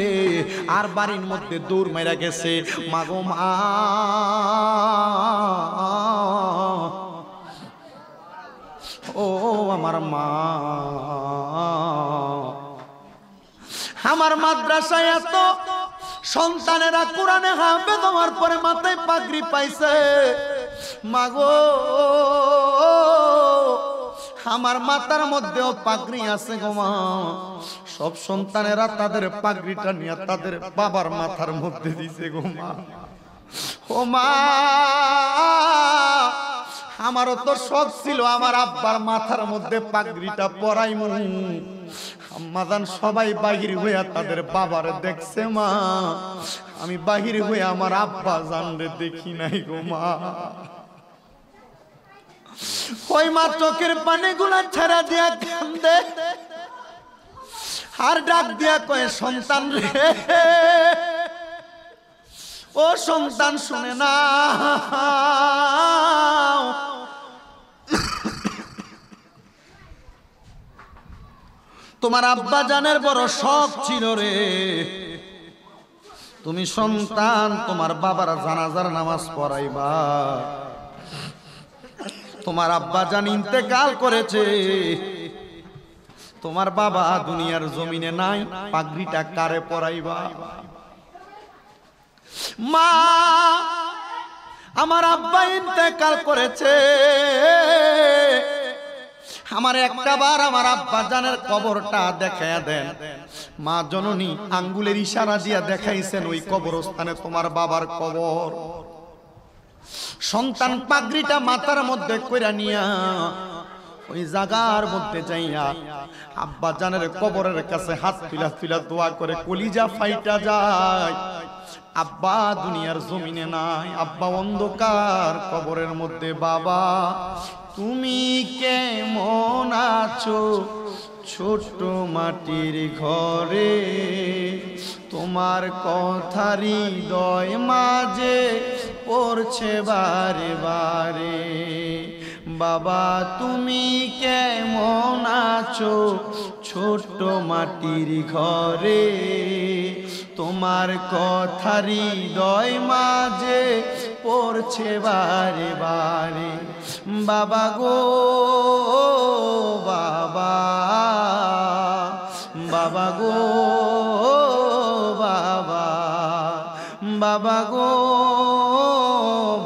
আর বাড়ির মধ্যে দৌড় মেরা গেছে, মাগো মা, ও আমার মা, আমার মাদ্রাসায় এত সন্তানেরা কোরআনে হাফেজ হওয়ার পরে মাথায় পাগড়ি পাইছে, মাগো আমার মাথার মধ্যেও পাগড়ি আছে গো মা। সব সন্তানেরা তাদের পাগড়িটা নিয়ে তাদের বাবার মাথার মধ্যে দিছে গো মা। ও মা, আমারও তো শখ ছিল আমার আব্বার মাথার মধ্যে পাগড়িটা পরাইমু। আম্মাজান সবাই বাহির হইয়া তাদের বাবারে দেখছে মা, আমি বাহির হইয়া আমার আব্বা জানরে দেখি নাই গো মা। ওই মা চোখের পানিগুলা ছেড়া দিয়া কান্দে আর ডাক দিয়া কয়, সন্তান রে, ও সন্তান শুনে না, তোমার আব্বা জানের বড় শখ ছিল রে, তুমি সন্তান তোমার বাবার জানাজার নামাজ পড়াইবা। তোমার আব্বা জান ইন্তেকাল করেছে, তোমার বাবা দুনিয়ার জমিনে নাই, পাগড়িটা কারে পরাইবা? মা, আমার আব্বা ইন্তেকাল করেছে, আমার একটা বার আমার আব্বা জানের কবরটা দেখায়া দেন। মা জননী আঙ্গুলের ইশারা দিয়া দেখাইছেন ওই কবরস্থানে তোমার বাবার কবর। সন্তান পাগড়িটা মাথার মধ্যে কইরা নিয়া ওই জায়গার মধ্যে যাইয়া আব্বা জানের কবরের কাছে হাত তুলা তুলা দোয়া করে কলিজা ফাইটা যায়। আব্বা দুনিয়ার জমিনে নাই, আব্বা অন্ধকার কবরের মধ্যে। বাবা তুমি কেমন আছো ছোট্ট মাটির ঘরে, তোমার কথা হৃদয় মাঝে পড়ছে বারে বারে। বাবা তুমি কেমন আছো ছোট্ট মাটির ঘরে, তোমার কথা হৃদয় মাঝে পড়ছে বারে বারে। বাবা গো বাবা, বাবা গো বাবা, বাবা গো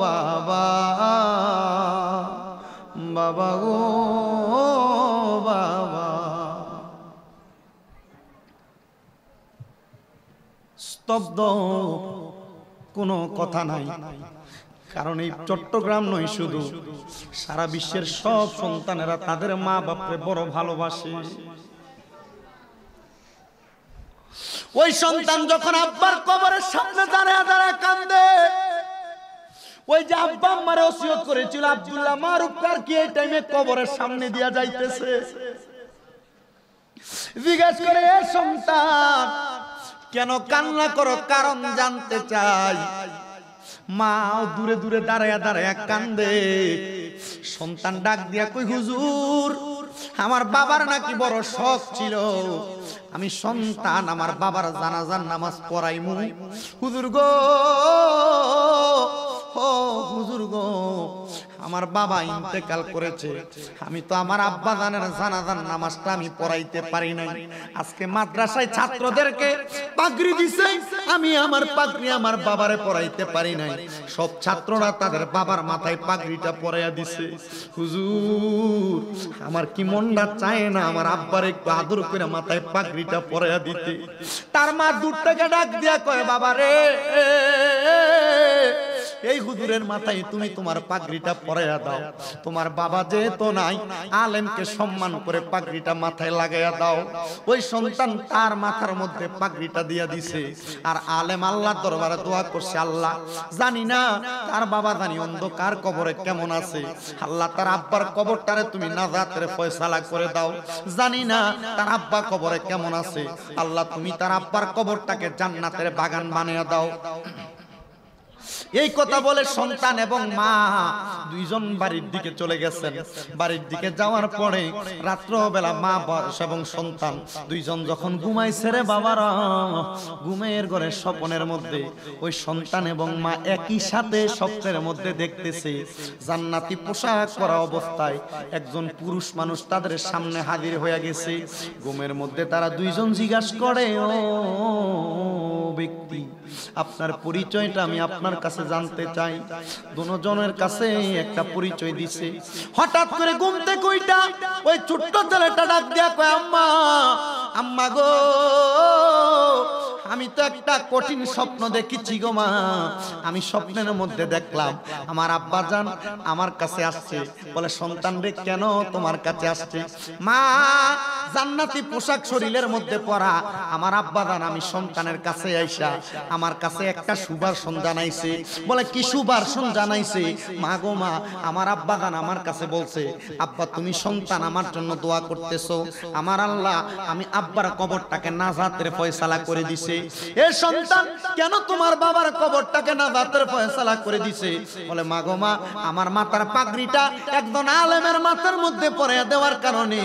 বাবা, বাবা গো বাবা। স্তব্ধ, কোনো কথা নাই। কারণ এই চট্টগ্রাম নয়, শুধু সারা বিশ্বের সব সন্তানেরা তাদের মা বাপকে বড় ভালোবাসে। ওই সন্তান যখন আব্বার কবরের সামনে দাঁড়ায় দাঁড়ায় কান্দে, ওই যে আব্বা আমারে ওসিয়ত করেছিল আব্দুল্লাহ মারুফকার কি এই টাইমে কবরের সামনে দিয়া যাইতেছে, জিজ্ঞেস করে এ সন্তান কেন কান্না করো কারণ জানতে চাই। মা দূরে দূরে দাঁড়ায়া দাঁড়ায়া কান্দে। সন্তান ডাক দিয়া কই হুজুর আমার বাবার নাকি বড় শখ ছিল আমি সন্তান আমার বাবার জানাজার নামাজ পড়াইমু। হুজুর গো ও হুজুর গো আমার বাবা ইন্তেকাল করেছে, আমি তো আমার আব্বা জানের জানাজার নামাজটা আমি পড়াইতে পারি নাই। আজকে মাদ্রাসায় ছাত্রদেরকে পাগড়ি দিছে, আমি আমার পাগড়ি আমার বাবারে পড়াইতে পারি নাই। সব ছাত্ররা তাদের বাবার মাথায় পাগড়িটা পরাইয়া দিছে। হুজুর আমার কি মনটা চায় না আমার আব্বার একটু আদর করে মাথায় পাগড়িটা পরাইয়া দিতে। তার মা দূর থেকে ডাক দিয়া কয় বাবা রে এই হুজুরের মাথায় তুমি তোমার পাগড়িটা পরাইয়া দাও। তোমার বাবা যেহেতু নাই আলেমকে সম্মান করে পাগড়িটা মাথায় লাগাইয়া দাও। ওই সন্তান তার মাথার মধ্যে পাগড়িটা দিয়া দিছে। আর আলেম আল্লাহর দরবারে দোয়া করছে, আল্লাহ জানি না তার বাবা জানি অন্ধকার কবরে কেমন আছে, আল্লাহ তার আব্বার কবরটারে তুমি নাজাতের ফয়সালা করে দাও। জানি না তার আব্বা কবরে কেমন আছে, আল্লাহ তুমি তার আব্বার কবরটাকে জান্নাতের বাগান বানিয়ে দাও। এই কথা বলে সন্তান এবং মা দুইজন বাড়ির দিকে চলে গেছেন। বাড়ির দিকে যাওয়ার পরে রাত্রবেলা মা এবং সন্তান দুইজন যখন ঘুমাইছে রে বাবারা, ঘুমের ঘরে স্বপ্নের মধ্যে ওই সন্তান এবং মা একই সাথে স্বপ্নের মধ্যে দেখতেছে জান্নাতি পোশাক পরা অবস্থায় একজন পুরুষ মানুষ তাদের সামনে হাজির হয়ে গেছে। ঘুমের মধ্যে তারা দুইজন জিজ্ঞাসা করে, ও ব্যক্তি আপনার পরিচয়টা আমি আপনার কাছে জানতে চাই। দুজনের কাছে একটা পরিচয় দিছে। হঠাৎ করে ঘুম থেকে ওইটা ওই ছোট্ট ছেলেটা ডাক দিয়া কয় আম্মা আম্মা গো আমি তো একটা কঠিন স্বপ্ন দেখেছি গো মা। আমি স্বপ্নের মধ্যে দেখলাম আমার আব্বা জান আমার কাছে আসছে। বলে সন্তান রে কেন তোমার কাছে আসছে? মা জান্নাতি পোশাক শরীরের মধ্যে পরা আমার আব্বা জান আমি সন্তানের কাছে আইসা আমার কাছে একটা সুবাসন জানাইছে। বলে কি সুবাসন জানাইছে? মা গো মা আমার আব্বা জান আমার কাছে বলছে আব্বা তুমি সন্তান আমার জন্য দোয়া করতেছো, আমার আল্লাহ আমি আব্বার কবরটাকে নাজাতের ফয়সালা করে দিছে। এ সন্তান কেন তোমার বাবার কবরটাকে নাজাতের ফয়সালা করে দিছে? বলে মা গো মা আমার মাথার পাগড়িটা একজন আলেমের মাথার মধ্যে পরাইয়া দেওয়ার কারণে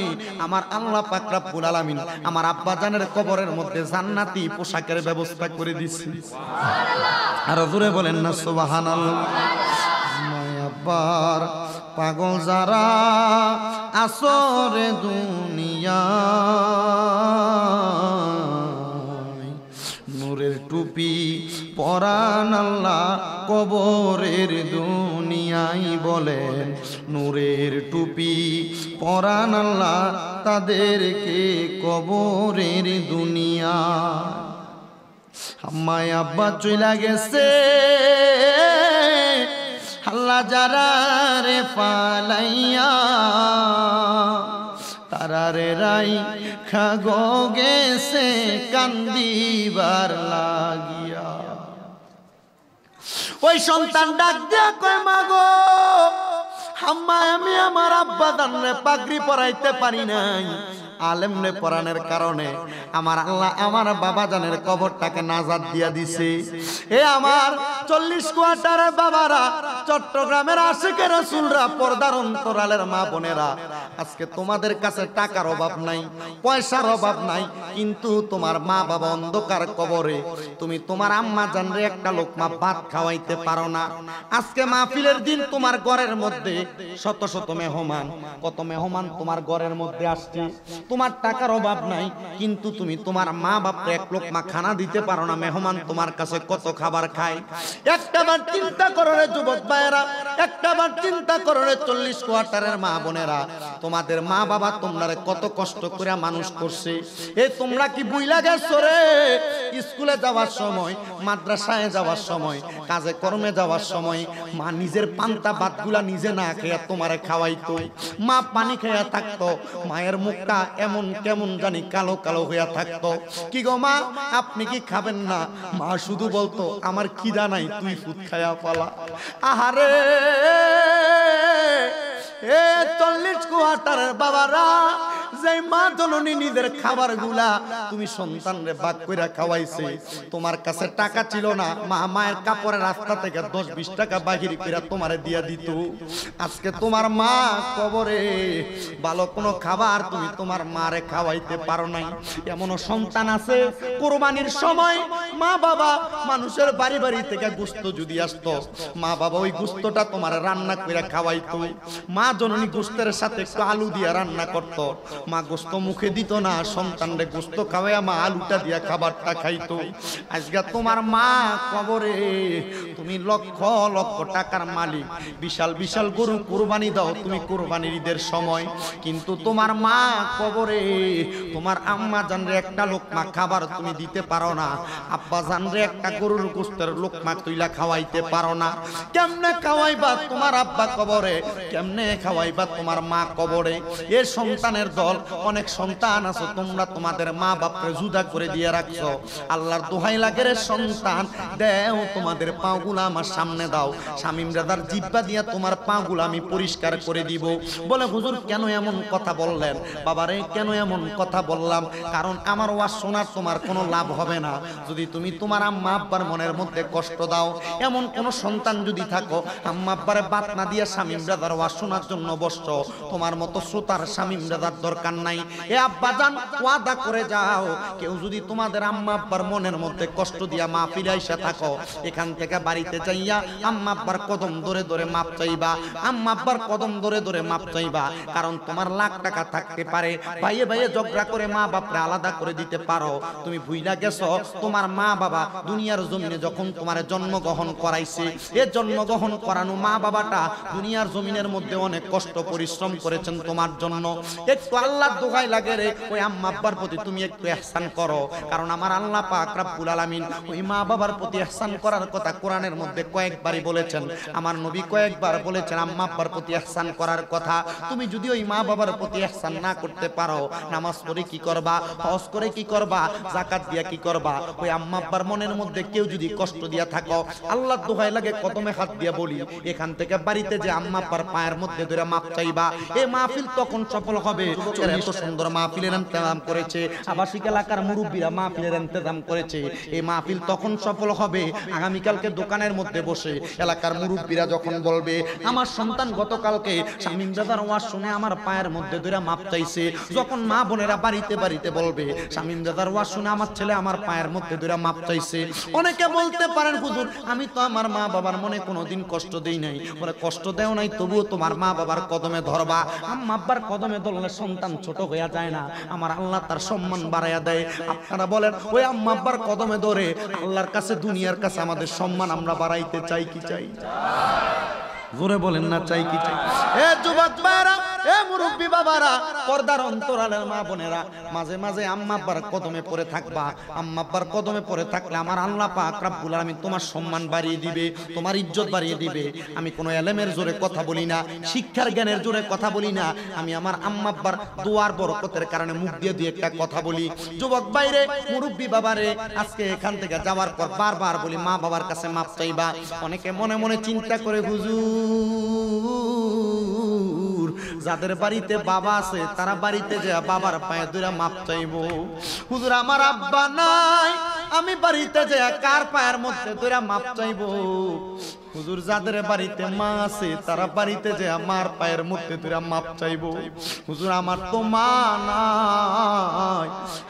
আমার আল্লাহ পাক রব্বুল আলামিন আমার আব্বা জানের কবরের মধ্যে জান্নাতি পোশাকের ব্যবস্থা করে দিছে। সুবহানাল্লাহ। আর জোরে বলেন না সুবহানাল্লাহ। মায়াবার পাগল যারা আসরে দুনিয়া নূরের টুপি পরান আল্লাহ কবরের দুনিয়ায় বলেন নূরের টুপি পরান আল্লাহ তাদেরকে কবরের দুনিয়া। আম্মাই আব্বা চইলা গেছে আল্লাহ যারা রে পালাইয়া তারারে রাই খাগো গেছে কান্দিবার লাগিয়া। ওই সন্তান ডাক দিয়া কয় মা গো আম্মা আমি আমার আব্বা জানরে পাগড়ি পরাইতে পারি নাই, আলেম রে পরানের কারণে আমার আল্লাহ আমার বাবা জানের কবরটাকে নাজাত দিয়া দিছে। এ আমার 40 কোয়ার্টারের বাবারা, চট্টগ্রামের আশিকের রাসূলরা, পর্দার অন্তরালের মা বোনেরা, আজকে তোমাদের কাছে টাকার অভাব নাই, পয়সার অভাব নাই, কিন্তু তোমার মা বাবা অন্ধকার কবরে, তুমি তোমার আম্মা জানরে একটা লোকমা ভাত খাওয়াইতে পারো না। আজকে মাহফিলের দিন তোমার ঘরের মধ্যে শত শত মেহমান, কত মেহমান তোমার ঘরের মধ্যে আসছে, তোমার টাকার অভাব নাই, কিন্তু তুমি তোমার মা বাপকে এক লোকমা খানা দিতে পারো না। মেহমান তোমার কাছে কত খাবার খায়, একটাবার চিন্তা করো রে যুবক ভাইয়েরা, একটাবার চিন্তা করো রে 40 কোয়ার্টারের মা বোনেরা, তোমাদের মা বাবা তোমরা কত কষ্ট করে মানুষ করছে। এই তোমরা কি বুইলা গেছো রে? স্কুলে যাওয়ার সময়, মাদ্রাসায় যাওয়ার সময়, কাজে কর্মে যাওয়ার সময় মা নিজের পান্তা ভাতগুলা নিজে না খেয়ে তোমারে খাওয়াইতো। মা পানি খেয়ে থাকতো, মায়ের মুখটা এমন কেমন জানি কালো কালো হইয়া থাকতো। কি গো মা আপনি কি খাবেন না? মা শুধু বলতো আমার খিদা নাই, তুই ফুট খায়া পালা। আহারে এ 40 কোয়ার্টারের বাবারা, যে মা জননী নিজের খাবারগুলা তুমি সন্তানরে ভাগ কইরা খাওয়াইছে, তোমার কাছে টাকা ছিল না, মা মায়ের কাপড়ের রাস্তা থেকে 10-20 টাকা বাহির কইরা তোমারে দিয়া দিত। আজকে তোমার মা কবরে, ভালো কোনো খাবার তুমি তোমার মারে খাওয়াইতে পারো নাই। এমনও সন্তান আছে কুরবানির সময় মা বাবা মানুষের বাড়ি বাড়ি থেকে গোশত যদি আসতো, মা বাবা ওই গোশতটা তোমার রান্না করে খাওয়াইতো। মা জননী গোশতের সাথে একটু আলু দিয়া রান্না করত, মা গোশত মুখে দিত না, সন্তানরে গোশত খাওয়াইয়া মা আলুটা দিয়া খাবারটা খাইতো। আজকে তোমার মা কবরে, তুমি লক্ষ লক্ষ টাকার মালিক, বিশাল বিশাল গরু কুরবানি দাও তুমি কুরবানির ঈদের সময়, কিন্তু তোমার মা কবরে, তোমার আম্মা জানরে একটা লোকমা খাবার তুমি দিতে পারো না, আব্বা জানরে একটা গরুর গোশতের লোকমা তুইলা খাওয়াইতে পারো না। কেমনে খাওয়াইবা তোমার আব্বা কবরে, কেমনে খাওয়াইবা তোমার মা কবরে? এ সন্তানের দল, অনেক সন্তান আছে তোমরা তোমাদের মা বাপরে জুদা করে দিয়ে রাখছো। আল্লাহর দোহাই লাগে রে সন্তান, দেও তোমাদের পাগুলা আমার সামনে দাও, শামীম রাজার জিব্বা দিয়া তোমার পাগুলা আমি পরিষ্কার করে দিব। বলে হুজুর কেন এমন কথা বললেন? বাবারে কেন এমন কথা বললাম? কারণ আমার ওয়াজ শোনার তোমার কোনো লাভ হবে না যদি তুমি তোমার আম্মা আব্বার মনের মধ্যে কষ্ট দাও। এমন কোন সন্তান যদি থাকো, আম্মা আব্বারে বাত না দিয়া শামীম রাজার ওয়াজ শোনার জন্য বসছো, তোমার মতো শ্রোতার শামীম রাজার দরকার নাই। এ আব্বা জান ওয়াদা করে যাও, কেউ যদি তোমাদের আম্মা আব্বার মনের মধ্যে কষ্ট দিয়া মা ফিরাইসা থাকো, এখান থেকে বাড়িতে যাইয়া আম্মা আব্বার কদম ধরে ধরে মাপ চাইবা, আম্মা আব্বার কদম ধরে ধরে মাপ চাইবা। কারণ তোমার লাখ টাকা থাকতে পারে, ভাইয়ে ভাইয়ে ঝগড়া করে মা বাপরে আলাদা করে দিতে পারো, তুমি ভুইলা গেছো তোমার মা বাবা দুনিয়ার জমিনে যখন তোমার জন্মগ্রহণ করাইছে, এ জন্মগ্রহণ করানো মা বাবাটা দুনিয়ার জমিনের মধ্যে অনেক কষ্ট পরিশ্রম করেছেন তোমার জন্য। একটু আল্লাহর দোহাই লাগে রে, ওই আম্মা আব্বার প্রতি তুমি একটু ইহসান করো। কারণ আমার আল্লাহ পাক রব্বুল আলামিন ওই মা বাবার প্রতি ইহসান করার কথা কোরআনের মধ্যে কয়েকবারই বলেছেন, আমার নবী কয়েকবার বলেছেন আম্মা আব্বার প্রতি ইহসান করার কথা। তুমি যদি ওই মা বাবার প্রতি ইহসান না করতে পারো, নামাজ পড়ে কি করবা, হজ করে কি করবা, যাকাত দিয়া কি করবা? ওই আম্মা আব্বার মনের মধ্যে কেউ যদি কষ্ট দিয়া থাকো, আল্লাহর দোহাই লাগে কদমে হাত দিয়া বলি, এখান থেকে বাড়িতে যে আম্মা আব্বার পায়ের মধ্যে ধরে মাপ চাইবা, এই মাহফিল তখন সফল হবে। এত সুন্দর মাহফিলের ইন্তজাম করেছে, আবাসিক এলাকার মুরব্বীরা মাহফিলের ইন্তজাম করেছে, এই মাহফিল তখন সফল হবে আগামীকালকে দোকানের মধ্যে বসে এলাকার মুরব্বীরা যখন বলবে, আমার সন্তান গতকালকে শামীম রাজার ওয়াজ শুনে আমার পায়ের মধ্যে ধরে মাপ চাইছে, যখন মা বোনেরা বাড়িতে বাড়িতে বলবে শামীম রাজার ওয়াজ শুনে আমার ছেলে আমার পায়ের মধ্যে ধরে মাপ চাইছে। অনেকে বলতে পারেন হুজুর আমি তো আমার মা বাবার মনে কোনোদিন কষ্ট দেই নাই, বলে কষ্ট দেও নাই তবুও তোমার মা বাবার কদমে ধরবা। আম্মা আব্বার কদমে ধরলে সন্তান ছোট হইয়া যায় না, আমার আল্লাহ তার সম্মান বাড়াইয়া দেয়। আপনারা বলেন ওই আম্মা আব্বার কদমে ধরে আল্লাহর কাছে দুনিয়ার কাছে আমাদের সম্মান আমরা বাড়াইতে চাই কি চাই? জোরে বলেন না চাই কি চাই? এ যুবক ভাইরা, এ মুরব্বী বাবারা, পর্দার অন্তরালের মা বোনেরা, মাঝে মাঝে আম্মা আব্বার কদমে পড়ে থাকবা। আম্মা আব্বার কদমে পড়ে থাকলে আমার আল্লাহ পাক রব্বুল আলামিন তোমার সম্মান বাড়িয়ে দিবে, তোমার ইজ্জত বাড়িয়ে দিবে। আমি কোনো এলেমের জোরে কথা বলি না, শিক্ষার জ্ঞানের জোরে কথা বলি না, আমি আমার আম্মা আব্বার দোয়ার বরকতের কারণে মুখ দিয়ে দিয়ে একটা কথা বলি। যুবক ভাইরে, মুরব্বী বাবারে, আজকে এখান থেকে যাওয়ার পর বারবার বলি মা বাবার কাছে মাপ চাইবা। অনেকে মনে মনে চিন্তা করে হুজুর যাদের বাড়িতে বাবা আছে তারা বাড়িতে যে বাবার পায়ে ধরে মাপ চাইবো। হুজুর আমার আব্বা নাই, আমি বাড়িতে যে কার পায়ের মধ্যে ধরে মাপ চাইবো? হুজুর যাদের বাড়িতে মা আছে তারা বাড়িতে যে আমার পায়ের মধ্যে ধরে মাপ চাইবো। হুজুর আমার তো মা নাই,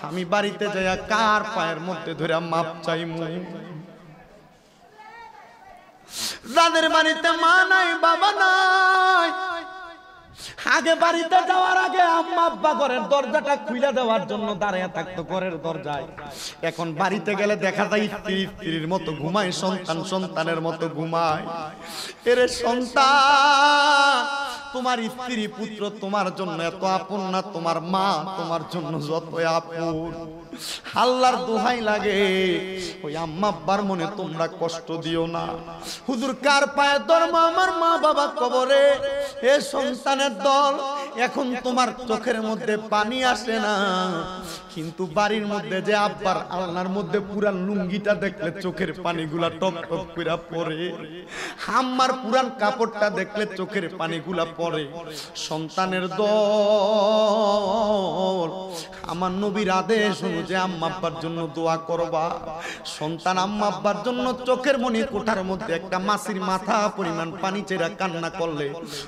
আমি বাড়িতে যে কার পায়ের মধ্যে ধরে মাপ চাইবো? যাদের বাড়িতে মা নাই বাবা নাই, আগে বাড়িতে যাওয়ার আগে আম্মা আব্বা ঘরের দরজাটা খুলে দেওয়ার জন্য দাঁড়িয়ে থাকতো ঘরের দরজায়। এখন বাড়িতে গেলে দেখা যায় স্ত্রী স্ত্রীর মতো ঘুমায়, সন্তান সন্তানের মতো ঘুমায়। এরে সন্তান, তোমার স্ত্রী পুত্র তোমার জন্য এত আপন না, তোমার মা তোমার জন্য যত আপন। আল্লাহর দোহাই লাগে ওই আম্মা আব্বার মনে তোমরা কষ্ট দিও না। হুজুর কার পায়ে ধর্ম আমার মা বাবা কবরে? এ সন্তানের দল, এখন তোমার চোখের মধ্যে পানি আসে না, কিন্তু বাড়ির মধ্যে যে আব্বার আলনার মধ্যে পুরান লুঙ্গিটা দেখলে চোখের পানিগুলা টপ টপ করে পড়ে, আম্মার পুরান কাপড়টা দেখলে চোখের পানিগুলা পড়ে। সন্তানের দল, আমার নবীর আদেশ অনুযায়ী আম্মা আব্বার জন্য দোয়া করবা। সন্তান আম্মা আব্বার জন্য চোখের মনি কোঠার মধ্যে একটা মাছির মাথা পরিমাণ পানি চেরা কান্না করলে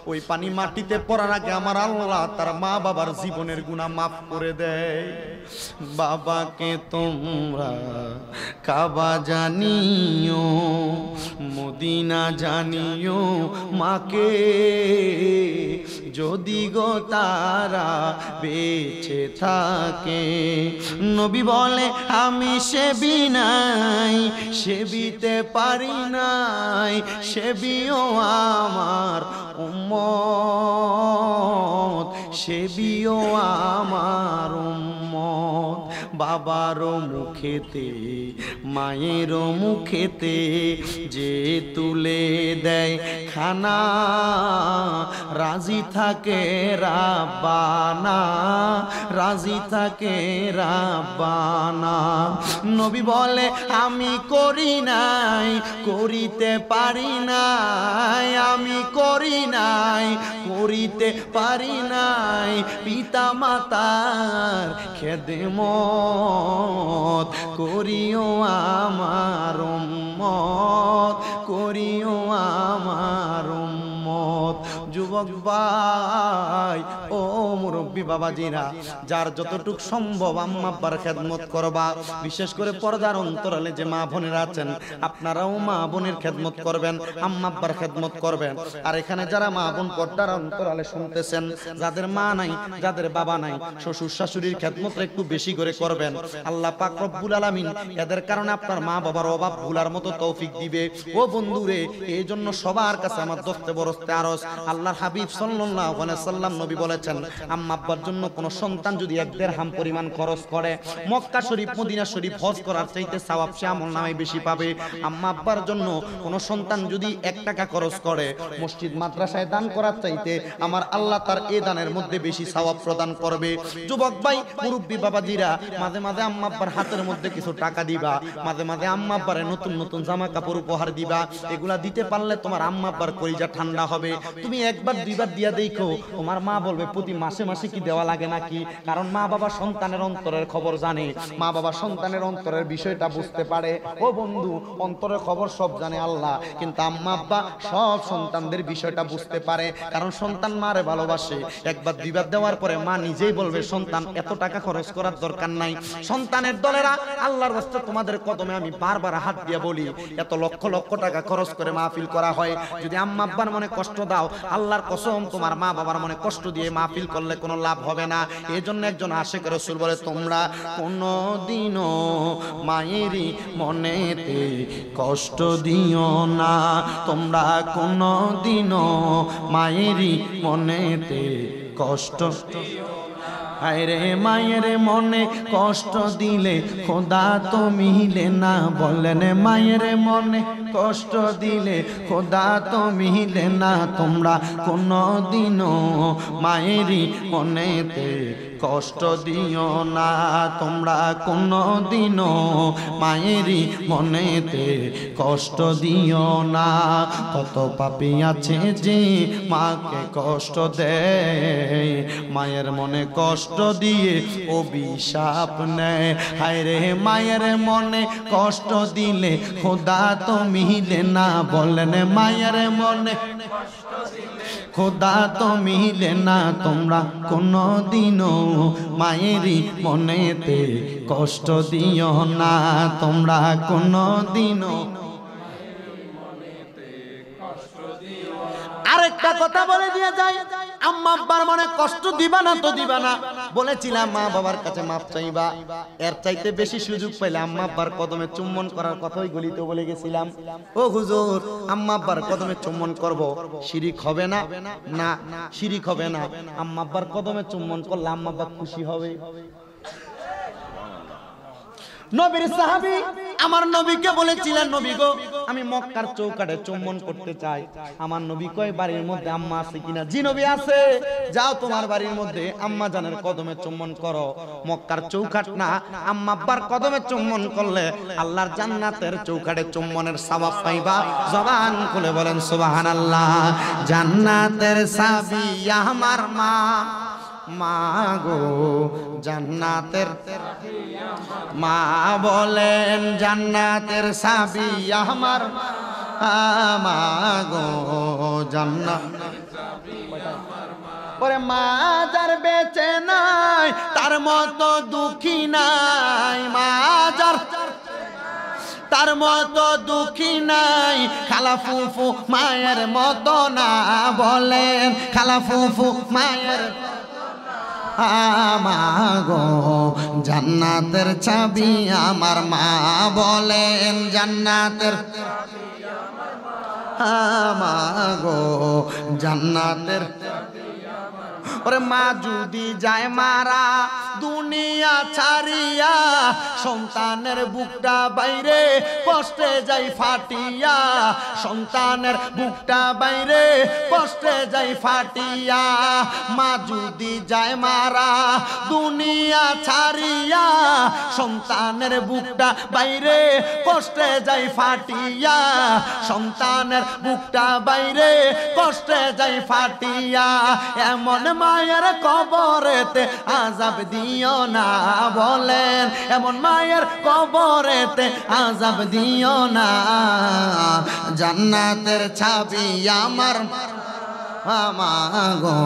ওই পানি মাটিতে পড়ার আগে আমার আল্লাহ তার মা বাবার জীবনের গুনাহ মাফ করে দেয়। বাবাকে তোমরা কাবা জানিও, মদিনা জানিও, মাকে যদি গো তারা বেঁচে থাকে। নবী বলে আমি সেবি নাই, সেবিতে পারি নাই, সেবিও আমার উম্মত, সেবিও আমার উম্মত। বাবারও মুখেতে মায়েরও মুখেতে যে তুলে দেয় খানা, রাজি থাকে রাব্বানা, রাজি থাকে রাব্বানা। নবী বলে আমি করি নাই, করিতে পারি নাই, আমি করি নাই, করিতে পারি নাই, পিতা মাতার খেদমত করিও আমার উম্মত, করিও আমার উম্মত। যুবক ভাই ও মুরব্বী বাবাজিরা, যার যতটুক সম্ভব আম্মা আব্বার খেদমত করবা। বিশেষ করে পর্দার অন্তরালে যে মা বোনেরা আছেন, আপনারাও মা বোনের খেদমত করবেন, আম্মা আব্বার খেদমত করবেন। আর এখানে যারা মা বোন পর্দার অন্তরালে শুনতেছেন, যাদের মা নাই, যাদের বাবা নাই, শ্বশুর শাশুড়ির খেদমত একটু বেশি করে করবেন। আল্লাহ পাক রব্বুল আলামিন এদের কারণে আপনার মা বাবার অভাব ভুলার মতো তৌফিক দিবে। ও বন্ধুরে, এই জন্য সবার কাছে আমার দস্তে বরস্তে আরজ, আল্লাহর হাবিব সাল্লাল্লাহু আলাইহি সাল্লাম নবী বলেছেন, আম্মা আব্বার জন্য কোন সন্তান যদি 1 দিরহাম পরিমাণ খরচ করে, মক্কা শরীফ মদিনা শরীফ হজ করার চাইতে সওয়াব সে আমলনামায় বেশি পাবে। আম্মা আব্বার জন্য কোন সন্তান যদি 1 টাকা খরচ করে, মসজিদ মাদ্রাসায় দান করার চাইতে আমার আল্লাহ তার এই দানের মধ্যে বেশি সওয়াব প্রদান করবে। যুবক ভাই মুরব্বী বাবাজিরা, মাঝে মাঝে আম্মা আব্বার হাতের মধ্যে কিছু টাকা দিবা, মাঝে মাঝে আম্মা আব্বারে নতুন নতুন জামা কাপড় উপহার দিবা। এগুলা দিতে পারলে তোমার আম্মা আব্বার কলিজা ঠান্ডা হবে। তুমি 1 বার 2 বার দিয়া দেখো, তোমার মা বলবে প্রতি মাসে মাসে কি দেওয়া লাগে নাকি। কারণ মা বাবা সন্তানের অন্তরের খবর জানে, মা বাবা সন্তানের অন্তরের বিষয়টা বুঝতে পারে। ও বন্ধু, অন্তরের খবর সব জানে আল্লাহ, কিন্তু আম্মা আব্বা সব সন্তানদের বিষয়টা বুঝতে পারে। কারণ সন্তান মারে ভালোবাসে। 1 বার 2 বার দেওয়ার পরে মা নিজেই বলবে সন্তান এত টাকা খরচ করার দরকার নাই। সন্তানের দলেরা, আল্লাহর রাস্তায় তোমাদের কদমে আমি বারবার হাত দিয়ে বলি, এত লক্ষ লক্ষ টাকা খরচ করে মাহফিল করা হয়, যদি আম্মা আব্বার মনে কষ্ট দাও, আল্লাহর কসম তোমার মা বাবার মনে কষ্ট দিয়ে মাহফিল করলে কোনো লাভ হবে না। এই জন্য একজন আশিক রাসূল বলে, তোমরা কোনদিনও মায়েরই মনেতে কষ্ট দিও না, তোমরা কোনদিনও মায়েরই মনেতে কষ্ট দিও না। আরে মায়ের মনে কষ্ট দিলে খোদা তো মিলে না, বলেন মায়ের মনে কষ্ট দিলে খোদা তো মিলে না। তোমরা কোনদিনও মায়েরই মনেতে কষ্ট দিও না, তোমরা কোনদিনও মায়েরই মনেতে কষ্ট দিও না। কত পাপী আছে যে মাকে কষ্ট দেয়, মায়ের মনে কষ্ট দিয়ে অভিশাপ নেয়। হায় রে মায়ের মনে কষ্ট দিলে খোদা তো মিলে না, বলেন মায়ের মনে কষ্ট দিলে খোদা তো মিলে না। তোমরা কোনদিনও মায়েরই মনেতে কষ্ট দিও না, তোমরা কোনদিনও। আরেকটা কথা বলে দিয়ে যাই, আম্মা আব্বার মনে কষ্ট দিবা না তো দিবা না। বলেছিলাম মা বাবার কাছে মাপ চাইবা, এর চাইতে বেশি সুযোগ পাইলে আম্মা আব্বার কদমে চুম্বন করার কথাই গলিতে বলে গেছিলাম। ও হুজুর, আম্মা আব্বার কদমে চুম্বন করব, শিরিক হবে না? না, শিরিক হবে না। আম্মা আব্বার কদমে চুম্বন করলে আম্মা আব্বা খুশি হবে। নবীর সাহাবী আমার নবীকে বলেছিলেন, নবী গো আমি মক্কার চৌকাঠে চুম্বন করতে চাই। আমার নবী কয় বাড়ির মধ্যে আম্মা আছে কিনা? জি নবী আছে। যাও তোমার বাড়ির মধ্যে আম্মা জানের কদমে চুম্বন করো। মক্কার চৌকাঠ না, আম্মা আব্বার কদমে চুম্বন করলে আল্লাহর জান্নাতের চৌকাঠে চুম্বনের সওয়াব পাইবা। জবান খুলে বলেন সুবহানাল্লাহ। জান্নাতের চাবি আমার মা, মা গো জান্নাতের মা বলেন জান্নাতের চাবি আমার মা গো জান্নাত। ওরে মা যার বেঁচে নাই তার মতো দুঃখী নাই, মা যার তার মতো দুঃখী নাই, খালা ফুফু মায়ের মতো না বলেন, খালা ফুফু মায়ের মা গো জান্নাতের চাবি আমার মা বলেন জান্নাতের মা গো জান্নাতের। ওরে মা যদি যায় মারা দুনিয়া ছাড়িয়া, সন্তানের বুকটা বাইরে কষ্টে যাই ফাটিয়া, সন্তানের বুকটা বাইরে কষ্টে যাই ফাটিয়া। মা যদি যায় মারা দুনিয়া ছাড়িয়া, সন্তানের বুকটা বাইরে কষ্টে যাই ফাটিয়া, সন্তানের বুকটা বাইরে কষ্টে যাই ফাটিয়া। এমন মায়ের কবরেতে আযাব দিও না বলেন, এমন মায়ের কবরেতে আযাব দিও না। জান্নাতের চাবি আমার মা গো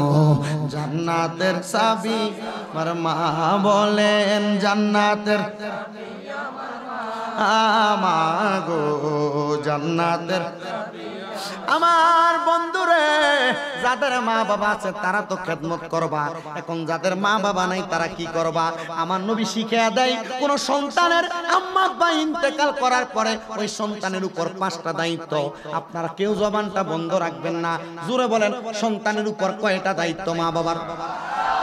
জান্নাতের চাবি আমার মা বলেন জান্নাতের মা গো জান্নাতের। আমার বন্ধুরে যাদের মা বাবা আছে তারা তো খেদমত করবা, এখন যাদের মা বাবা নাই তারা কি করবা? আমার নবী শিখিয়ে দেয় কোন সন্তানের আম্মা আব্বা ইন্তেকাল করার পরে ওই সন্তানের উপর 5টা দায়িত্ব। আপনারা কেউ জবানটা বন্ধ রাখবেন না, জোরে বলেন সন্তানের উপর কয়টা দায়িত্ব মা বাবার?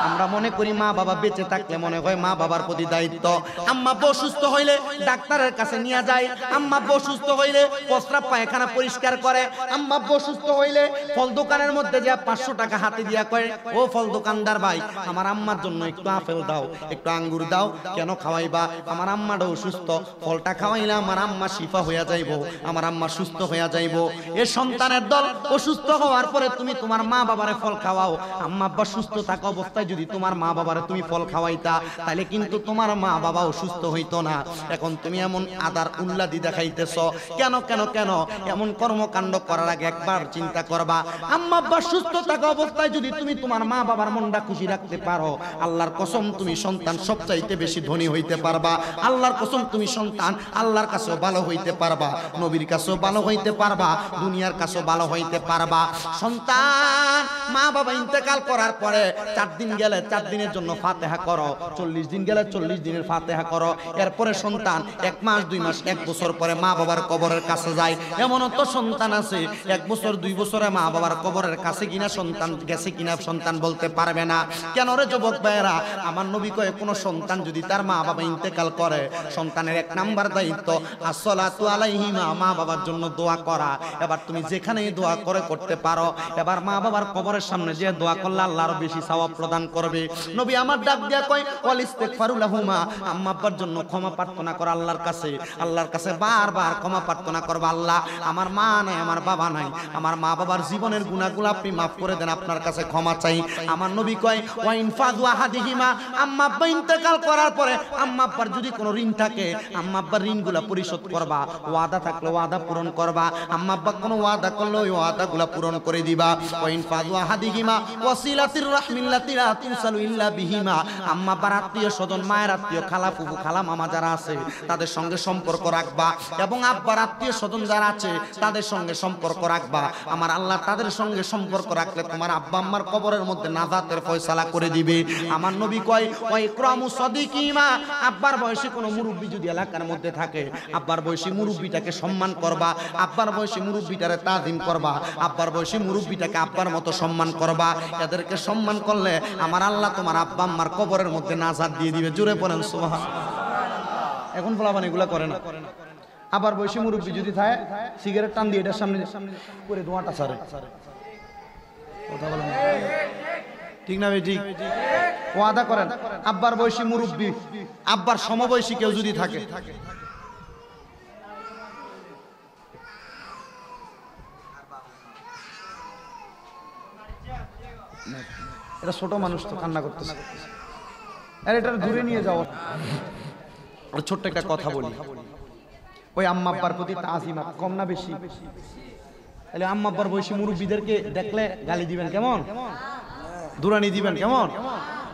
আমরা মনে করি মা বাবা বেঁচে থাকলে মনে হয় মা বাবার প্রতি দায়িত্ব। আম্মা অসুস্থ হইলে ডাক্তারের কাছে নিয়ে যায়, আম্মা অসুস্থ হইলে প্রস্রাব পায়খানা পরিষ্কার করে, আম্মা অসুস্থ হইলে ফল দোকানের মধ্যে যা 500 টাকা হাতে দিয়া কয়, ও ফল দোকানদার ভাই আমার আম্মার জন্য একটু আপেল দাও, একটু আঙ্গুর দাও। কেন খাওয়াইবা? আমার আম্মাটা অসুস্থ, ফলটা খাওয়াইলে আমার আম্মা শিফা হইয়া যাইব, আমার আম্মা সুস্থ হইয়া যাইব। এ সন্তানের দল অসুস্থ হওয়ার পরে তুমি তোমার মা বাবারে ফল খাওয়াও। আম্মা আব্বা সুস্থ থাকা অবস্থায় যদি তোমার মা বাবারে তুমি ফল খাওয়াইতা তাহলে কিন্তু তোমার মা বাবা অসুস্থ হইতো না। এখন তুমি এমন আদার উল্লাদি দেখাইতেছ কেন? কেন কেন এমন কর্মকাণ্ড করার আগে একবার চিন্তা করবা। আম্মা আব্বা সুস্থ থাকা অবস্থায় যদি তুমি তোমার মা বাবার মনটা খুশি রাখতে পারো, আল্লাহর কসম তুমি সন্তান সবচাইতে বেশি ধনী হইতে পারবা। আল্লাহর কসম তুমি সন্তান আল্লাহর কাছেও ভালো হইতে পারবা, নবীর কাছেও ভালো হইতে পারবা, দুনিয়ার কাছেও ভালো হইতে পারবা। সন্তান মা বাবা ইন্তেকাল করার পরে 4 দিন গেলে 4 দিনের জন্য ফাতিহা করো, 40 দিন গেলে 40 দিনের ফাতিহা করো। এরপরে সন্তান 1 মাস 2 মাস 1 বছর পরে মা বাবার কবরের কাছে যায়। এমনও তো সন্তান আছে 1 বছর 2 বছরে মা বাবার কবরের কাছে কিনা সন্তান গেছে কিনা সন্তান বলতে পারবে না। কেন রে যুবক ভাইয়েরা? আমার নবী কয় কোন সন্তান যদি তার মা বাবা ইন্তেকাল করে, সন্তানের 1 নাম্বার দায়িত্ব আসসালাতু আলাইহিমা, মা বাবার জন্য দোয়া করা। এবার তুমি যেখানেই দোয়া করে করতে পারো, এবার মা বাবার কবরের সামনে যে দোয়া করলে আল্লাহ আরো বেশি সওয়াব প্রদান করবে। নবী আমার ডাক দিয়া কয় ওয়াল ইস্তিগফারু লাহুমা, আম্মা আব্বার জন্য ক্ষমা প্রার্থনা করা আল্লাহর কাছে, আল্লাহর কাছে বারবার ক্ষমা প্রার্থনা করবা। আল্লাহ আমার মা নাই, আমার বাবা নাই, আমার মা বাবার জীবনের গুনাহগুলো আপনি মাফ করে দেন, আপনার কাছে ক্ষমা চাই। আমার নবী কয় ওয়া ইনফাযু আহাদিহিমা, আম্মা আব্বা ইন্তেকাল করার পরে আম্মা আব্বার যদি কোনো ঋণ থাকে আম্মা আব্বার ঋণগুলো পরিশোধ করবা, ওয়াদা থাকলে ওয়াদা পূরণ করবা, আম্মা আব্বা কোনো ওয়াদা করলে ওই ওয়াদাগুলো পূরণ করে দিবা। ওয়া ইনফাযু আহাদিহিমা ওয়াসিলাতির রাহমিল্লাতি লা তুসালু ইল্লা বিহিমা, আম্মা আব্বার আত্মীয় স্বজন মায়ের আত্মীয় খালা ফুফু খালা মামা যারা আছে তাদের সঙ্গে সম্পর্ক রাখবা, এবং আব্বার আত্মীয় স্বজন যারা আছে তাদের সঙ্গে সম্পর্ক রাখবা। আমার আল্লাহ তাদের সঙ্গে সম্পর্ক রাখলে তোমার আব্বা আম্মার কবরের মধ্যে নাজাতের ফয়সালা করে দিবে। আমার নবী কয় ওয়া ইকরামু সাদিকিমা, আব্বার বয়সী কোনো মুরব্বি যদি এলাকার মধ্যে থাকে আব্বার বয়সী মুরব্বিটাকে সম্মান করবা, আব্বার বয়সী মুরব্বিটারে তাজিম করবা, আব্বার বয়সী মুরব্বিটাকে আব্বার মতো সম্মান করবা। এদেরকে সম্মান করলে আমার আল্লাহ তোমার আব্বা আম্মার কবরের মধ্যে নাজাত দিয়ে দিবে। জোরে পড়েন সুবহানাল্লাহ। এখন পোলাপান এগুলা করে না। আবার বয়সী মুরব্বী যদি থাকে সিগারেট টান দিয়ে এটার সামনে করে ধোঁয়াটা ছাড়ে। কথা বলেন ঠিক না ভাই? ঠিক। ওয়াদা করেন আব্বার বয়সী মুরব্বী, আব্বার সমবয়সী কেউ যদি থাকে, এটা ছোট মানুষ তো কান্না করতেছে, আর এটা দূরে নিয়ে যাওয়া। ছোট্ট একটা কথা বলি, ওই আম্মা আব্বার প্রতি তাজিম কম না বেশি? তাহলে আম্মা আব্বার বয়সী মুরব্বীদেরকে দেখলে গালি দিবেন কেমন, দুরানি দিবেন কেমন,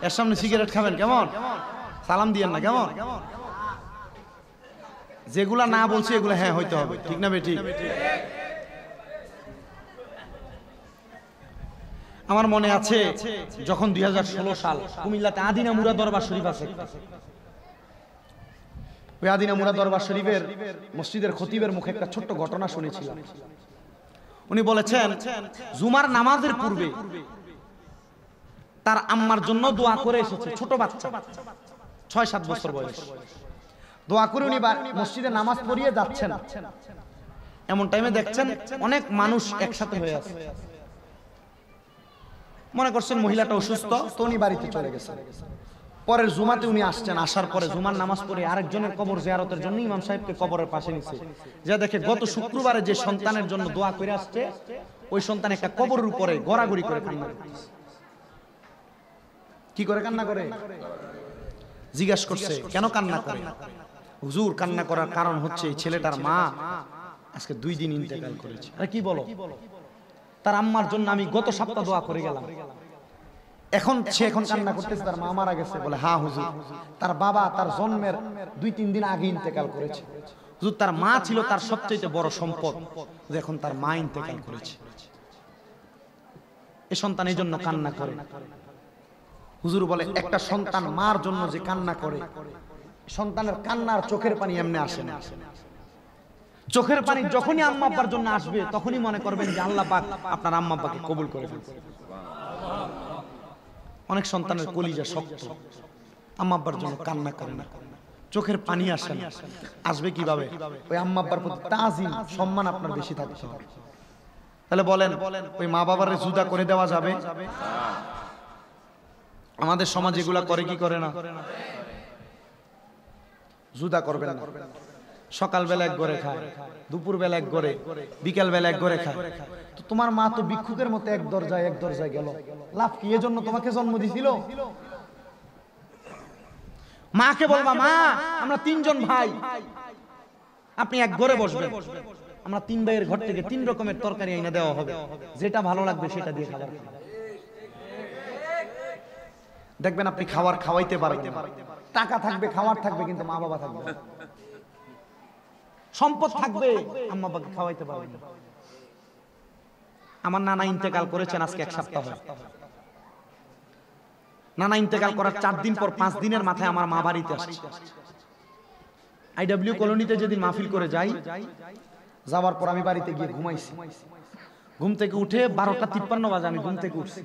এর সামনে সিগারেট খাবেন কেমন, সালাম দিয়েন না কেমন? যেগুলা না বলছে এগুলা হ্যাঁ হইতে হবে, ঠিক না বেটি? আমার মনে আছে যখন 2016 সাল কুমিল্লাতে আদিনা মুরা দরবার শরীফ আছে, ওই আদিনা মুরা দরবার শরীফের মসজিদের খতিবের মুখে একটা ছোট্ট ঘটনা শুনেছিলাম। উনি বলেছেন জুমার নামাজের পূর্বে তার আম্মার জন্য দোয়া করে এসেছে, ছোট বাচ্চা 6-7 বছর বয়স। দোয়া করে উনি মসজিদে নামাজ পড়িয়ে যাচ্ছেন, এমন টাইমে দেখছেন অনেক মানুষ একসাথে হয়ে আছে। মনে করছেন মহিলাটা অসুস্থ, তো উনি বাড়িতে চলে গেছেন। পরের জুমাতে উনি আসছেন, আসার পরে জুমার নামাজ পড়ে আরেকজনের কবর জিয়ারতের জন্য ইমাম সাহেবকে কবরের পাশে নিছে। যা দেখে গত শুক্রবারে যে সন্তানের জন্য দোয়া করে আসছে, ওই সন্তান একটা কবরের উপরে গড়াগড়ি করে কান্না করতেছে। কি করে কান্না করে? জিজ্ঞাসা করছে কেন কান্না করে? হুজুর কান্না করার কারণ হচ্ছে এই ছেলেটার মা আজকে 2 দিন ইন্তেকাল করেছে। আরে কি বলো? তার আম্মার জন্য আমি গত সপ্তাহ দোয়া করে গেলাম, সে এখন কান্না করতেছে তার মা মারা গেছে। বলে হ্যাঁ হুজুর, তার বাবা তার জন্মের 2-3 দিন আগে ইন্তেকাল করেছে। হুজুর তার মা ছিল তার সবচেয়ে বড় সম্পদ, এখন তার মা ইন্তেকাল করেছে, এই সন্তান এই জন্য কান্না করে। হুজুর বলে একটা সন্তান মার জন্য যে কান্না করে, সন্তানের কান্নার চোখের পানি এমনি আসে না। চোখের পানি যখনই আম্মা আব্বার জন্য আসবে, তখনই মনে করবেন যে আল্লাহ পাক আপনার আম্মা আব্বাকে কবুল করে ফেলছে। অনেক সন্তানের কলিজা শক্ত, আম্মা আব্বার জন্য কান্না করে না, চোখের পানি আসে না। আসবে কিভাবে? ওই আম্মা আব্বার প্রতি তাজিম সম্মান আপনার বেশি থাকতে হবে। তাহলে বলেন ওই মা বাবারে জুদা করে দেওয়া যাবে? আমাদের সমাজ এগুলা করে কি করে না? জুদা করবেন না। সকালবেলা এক ঘরে খায়, দুপুরবেলা এক ঘরে, বিকালবেলা এক ঘরে খায়। তো তোমার মা তো ভিক্ষুকের মতো এক দরজায় গেল, লাভ কি? এজন্য তোমাকে জন্ম দিছিল? মাকে বলবা মা আমরা 3 জন ভাই, আপনি এক ঘরে বসবেন, আমরা 3 ভাইয়ের ঘর থেকে 3 রকমের তরকারি এনে দেওয়া হবে, যেটা ভালো লাগবে সেটা দিয়ে খাবার খাবেন। দেখবেন আপনি খাবার খাওয়াইতে পারবেন, টাকা থাকবে, খাবার থাকবে, কিন্তু মা বাবা থাকবে না। সম্পদ থাকবে, আম্মা বাবাকে খাওয়াইতে পারবেন না। আমার নানা ইন্তেকাল করেছেন আজকে 1 সপ্তাহ। নানা ইন্তেকাল করার 4 দিন পর 5 দিনের মাথায় আমার মা বাড়িতে আসছে। আইডব্লিউ কলোনিতে যেদিন মাহফিল করে যাই, যাওয়ার পর আমি বাড়িতে গিয়ে ঘুমাইছি। ঘুম থেকে উঠে 12:53 বাজে আমি ঘুম থেকে উঠছি।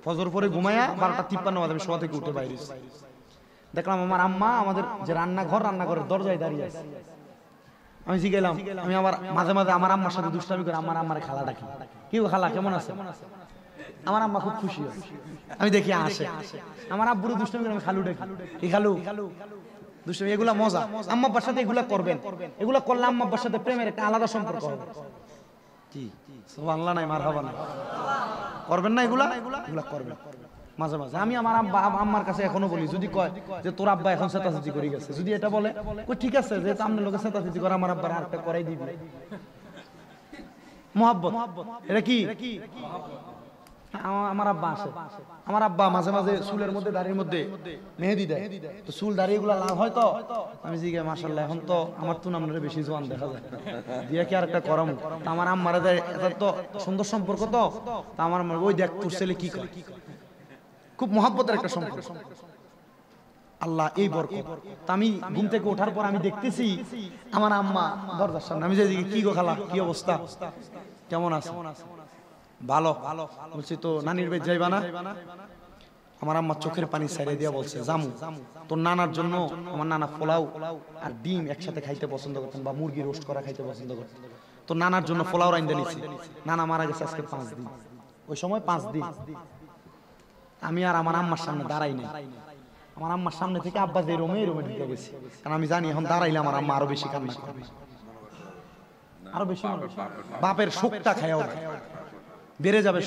ফজর পরে ঘুমায়া 12:53 বাজে আমি শোয়া থেকে উঠে বাইরে দেখলাম আমার আম্মা আমাদের যে রান্নাঘরের দরজায় দাঁড়িয়ে আছে। আমি জিগেলাম, আমি আবার মাঝে মাঝে আমার আম্মার সাথে দুষ্টামি করে আমার খালা ডাকি, কি খালা কেমন আছে? আমার আম্মা খুব খুশি হয়। আমি দেখি আসে, আমার আব্বুর দুষ্টামি করে আমি খালু ডাকি, কি খালু দুষ্টামি। এগুলা মজা, আম্মা আব্বার সাথে এগুলা করবেন। এগুলা করলে আম্মা আব্বার সাথে প্রেমের একটা আলাদা সম্পর্ক হবে। কি সুবহানাল্লাহ নাই মারহাবা নাই? করবেন না এগুলা করবেন মাঝে মাঝে। আমি আমার আম্মার কাছে এখনো বলি, যদি কয় যে তোর আব্বা এখন চেতাচেতি করে গেছে, যদি এটা বলে ঠিক আছে, যে আপনার লোকে চেতাচেতি করে আমার আব্বার আরেকটা করাই দিবি, মোহাব্বত। এটা কি আমার আব্বা আসে, আমার আব্বা মাঝে মাঝে চুলের মধ্যে দাড়ির মধ্যে মেহেদি দেয়, তো চুল দাড়ি এগুলা লাভ হয়। তো আমি জিজ্ঞাসা মাশাআল্লাহ এখন তো আমার তো নামরে বেশি জোয়ান দেখা যায়, দিয়ে কি আর একটা করাম? আমার আম্মারে দেয়, এটা তো সুন্দর সম্পর্ক। তো আমার ওই দেখ তোর ছেলে কি করে, খুব মহব্বতের একটা সম্পর্ক। আল্লাহ এই বরকত। আমি ঘুম থেকে ওঠার পর আমি দেখতেছি আমার আম্মা দরজার সামনে। আমি যে কি গো খালা, কি অবস্থা, কেমন আছে? ভালো। বলছি তো নানির বাড়ি যাইবা না? আমার আম্মা চোখের পানি ছেড়ে দিয়া বলছে, জামু তোর নানার জন্য। আমার নানা পোলাও আর ডিম একসাথে খাইতে পছন্দ করতেন, বা মুরগি রোস্ট করা খাইতে পছন্দ করতেন। তোর নানার জন্য পোলাও রাইন্দা নিছি। নানা মারা গেছে আজকে 5 দিন, ওই সময় 5 দিন। আমি আর আমার আম্মার সামনে দাঁড়াই নাই। আমার আম্মার সামনে থেকে আব্বা যে রুমে ঢুকে গেছি, কারণ আমি জানি এখন দাঁড়াইলে আমার আম্মা আরো বেশি কান্না করবে, আরো বেশি বাপের শোকটা খায় বেড়ে যাবে।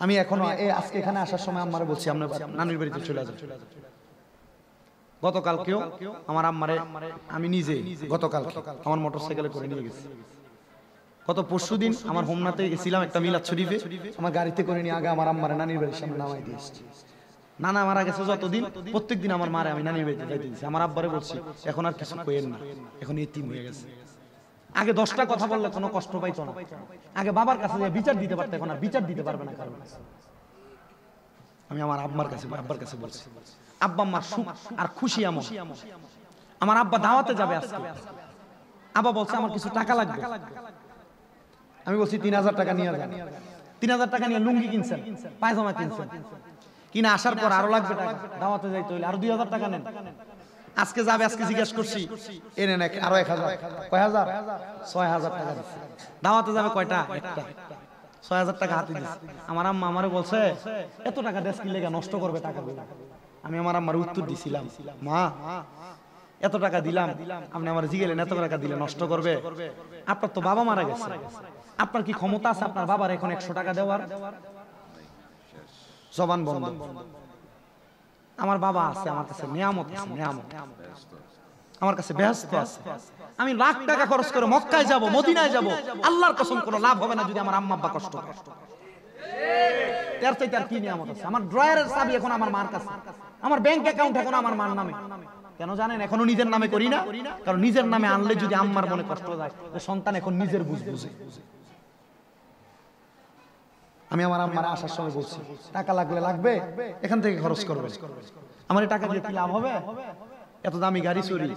আমি এখনো আজকে এখানে আসার সময় আম্মারে বলছি আমরা নানির বাড়িতে চলে যাবো। গতকালকেও আমার আম্মারে আমি নিজে গতকাল আমার মোটরসাইকেলে করে নিয়ে গেছি। গত পরশুদিন আমার হোমনাতে গেছিলাম একটা মিলাদ শরীফে, আমার গাড়িতে করে নিয়ে আগে আমার আম্মারে নানির বাড়ির সামনে নামাই দিয়ে এসেছি। নানা মারা গেছে যতদিন, প্রত্যেকদিন আমার মারে আমি নানির বাড়িতে যাইতে দিয়েছি। আমার আব্বারে বলছি এখন আর কিছু কইেন না, এখন এতিম হয়ে গেছে। আগে 10টা কথা বললে কোনো কষ্ট পাইতো না, আগে বাবার কাছে বিচার দিতে পারতো, এখন আর বিচার দিতে পারবে না কারণ। আমি আমার আব্বার কাছে বলছি, আব্বা আম্মার সুখ আর খুশি এমন। আমার আব্বা দাওয়াতে যাবে আজকে, আব্বা বলছে আমার কিছু টাকা লাগবে। আমি বলছি 3000 টাকা নিয়ে যান। 3000 টাকা নিয়ে লুঙ্গি কিনছেন, পায়জামা কিনছেন, কিনা আসার পর আরো লাগবে টাকা, দাওয়াতে যাইতে হইলে আরো 2000 টাকা নেন। আজকে যাবে, আজকে জিজ্ঞেস করছি এনে নাকি আরো 1000। কয় হাজার? 6000 টাকা দিচ্ছে। দাওয়াতে যাবে কয়টা? একটা। 6000 টাকা হাতে দিচ্ছে। আমার আম্মা আমারে বলছে এত টাকা দেশ কি লেগে নষ্ট করবে টাকা গুলো। আমি আমার আম্মার উত্তর দিছিলাম, মা এত টাকা দিলাম, আপনি আমার জিগেলেন এত টাকা দিলে নষ্ট করবে? আপনার তো বাবা মারা গেছে, আপনার কি ক্ষমতা আছে আপনার বাবার এখন 100 টাকা দেওয়ার? জবান বন্ধ। আমার বাবা আছে, আমার কাছে নিয়ামত আছে, নিয়ামত আমার কাছে ব্যস্ত আছে। আমি লাখ টাকা খরচ করে মক্কায় যাব, মদিনায় যাব, আল্লাহর কসম কোনো লাভ হবে না যদি আমার আম্মা আব্বা কষ্ট করে। তার চাইতে আর কি নিয়ামত আছে? আমার ড্রয়ারের চাবি এখন আমার মার কাছে, আমার ব্যাংক অ্যাকাউন্ট এখন আমার মার নামে। কেন জানেন? এখনো নিজের নামে করি না, কারণ নিজের নামে আনলে যদি আম্মার মনে কষ্ট যায়, সন্তান এখন নিজের বুঝ বুঝে। আমি আমার আম্মার আসার সময় বলছি টাকা লাগলে লাগবে, এখান থেকে খরচ করবে। আমার এই টাকা দিয়ে কি লাভ হবে? এত দামি গাড়ি চড়ি,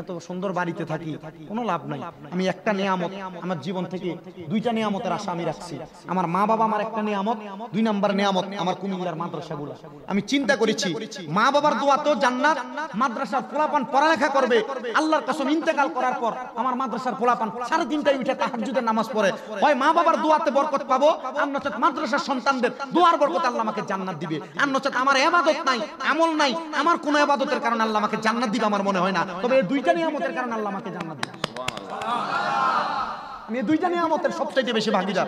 এত সুন্দর বাড়িতে থাকি, কোনো লাভ নাই। আমি একটা নিয়ামত আমার জীবন থেকে, 2টা নিয়ামতের আশা আমি রাখছি। আমার মা বাবা আমার একটা নিয়ামত, 2 নাম্বার নিয়ামত আমার কুমিল্লার মাদ্রাসাগুলো। আমি চিন্তা করেছি মা বাবার দোয়াতেও জান্নাত, মাদ্রাসার পোলাপান পড়ালেখা করবে। আল্লাহর কসম ইন্তেকাল করার পর আমার মাদ্রাসার পোলাপান 3:30টায় উঠে তাহাজ্জুদের নামাজ পড়ে। হয় মা বাবার দোয়াতে বরকত পাবো, আর নচেত মাদ্রাসার সন্তানদের দোয়ার বরকত আল্লাহ আমাকে জান্নাত দিবে। আর নচেত আমার ইবাদত নাই, আমল নাই, আমার কোন ইবাদতের কারণে আল্লাহ আমাকে জান্নাত দিবে আমার মনে হয় না। তবে এই 2টা নিয়ামতের কারণে আল্লাহ আমাকে জান্নাত দিবে। আমি এই 2টা নিয়ামতের সবচেয়ে বেশি ভাগীদার।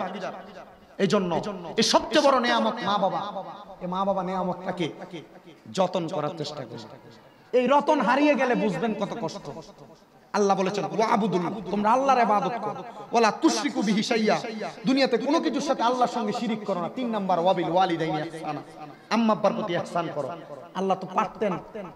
এই জন্য এই সবচেয়ে বড় নিয়ামত মা বাবা। এই মা বাবা নিয়ামতটাকে যতন করার চেষ্টা করুন। এই রতন হারিয়ে গেলে বুঝবেন কত কষ্ট। আল্লাহ বলেছেন ওয়াবুদুল, তোমরা আল্লাহর ইবাদত করো, ওয়ালা তুশরিকু বিহি শাইয়্যা, দুনিয়াতে কোনো কিছুর সাথে আল্লাহর সঙ্গে শিরিক করো না। 3 নাম্বার ওয়াবিল ওয়ালিদাইনি ইহসানা, আম্মা আব্বার প্রতি ইহসান করো। আল্লাহ তো পারতেন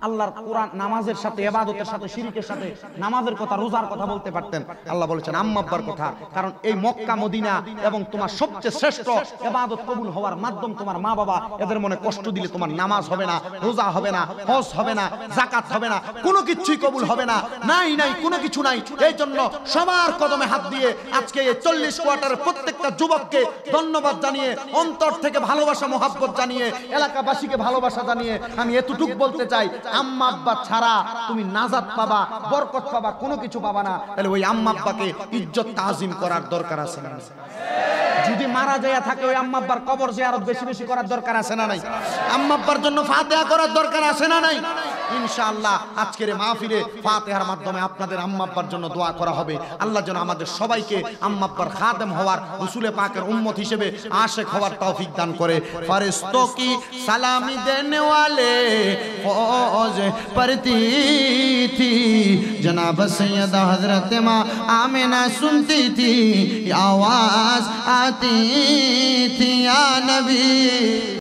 আল্লাহর কোরআন নামাজের সাথে, ইবাদতের সাথে, শিরিকের সাথে নামাজের কথা, রোজার কথা বলতে পারতেন। আল্লাহ বলেছেন আম্মা আব্বার কথা, কারণ এই মক্কা মদিনা এবং তোমার সবচেয়ে শ্রেষ্ঠ ইবাদত কবুল হওয়ার মাধ্যম তোমার মা বাবা। এদের মনে কষ্ট দিলে তোমার নামাজ হবে না, রোজা হবে না, হজ হবে না, যাকাত হবে না, কোনো কিছুই কবুল হবে না। নাই নাই কোনো কিছু নাই। এই জন্য সবার কদমে হাত দিয়ে আজকে এই 40 কোয়ার্টারের প্রত্যেকটা যুবককে ধন্যবাদ জানিয়ে, অন্তর থেকে ভালোবাসা মহব্বত জানিয়ে, এলাকাবাসীকে ভালোবাসা জানিয়ে আমি এতটুকু বলতে চাই, আম্মা আব্বা ছাড়া তুমি নাজাত পাবা, বরকত পাবা, কোনো কিছু পাবা না। তাহলে ওই আম্মা আব্বাকে ইজ্জত তাজিম করার দরকার আছে না? যদি মারা যায় থাকে ওই আম্মা আব্বার কবর জিয়ারত বেশি বেশি করার দরকার আছে না নাই? আম্মা আব্বার জন্য ফাতিহা করার দরকার আছে না নাই? ইনশাআল্লাহ আজকের মাহফিলে ফাতিহার মাধ্যমে আপনাদের আম্মা আব্বার জন্য দোয়া করা হবে। আল্লাহ যেন আমাদের সবাইকে আম্মা আব্বার খাদেম হওয়ার, রাসূল পাকের উম্মত হিসেবে আশিক হওয়ার তৌফিক দান করে। ফেরেশতোं की सलामी देने वाले फौज पढ़ती थी, जनाब सैयदा हजरत माँ आमिना सुनती थी, आवाज आती थी या नबी।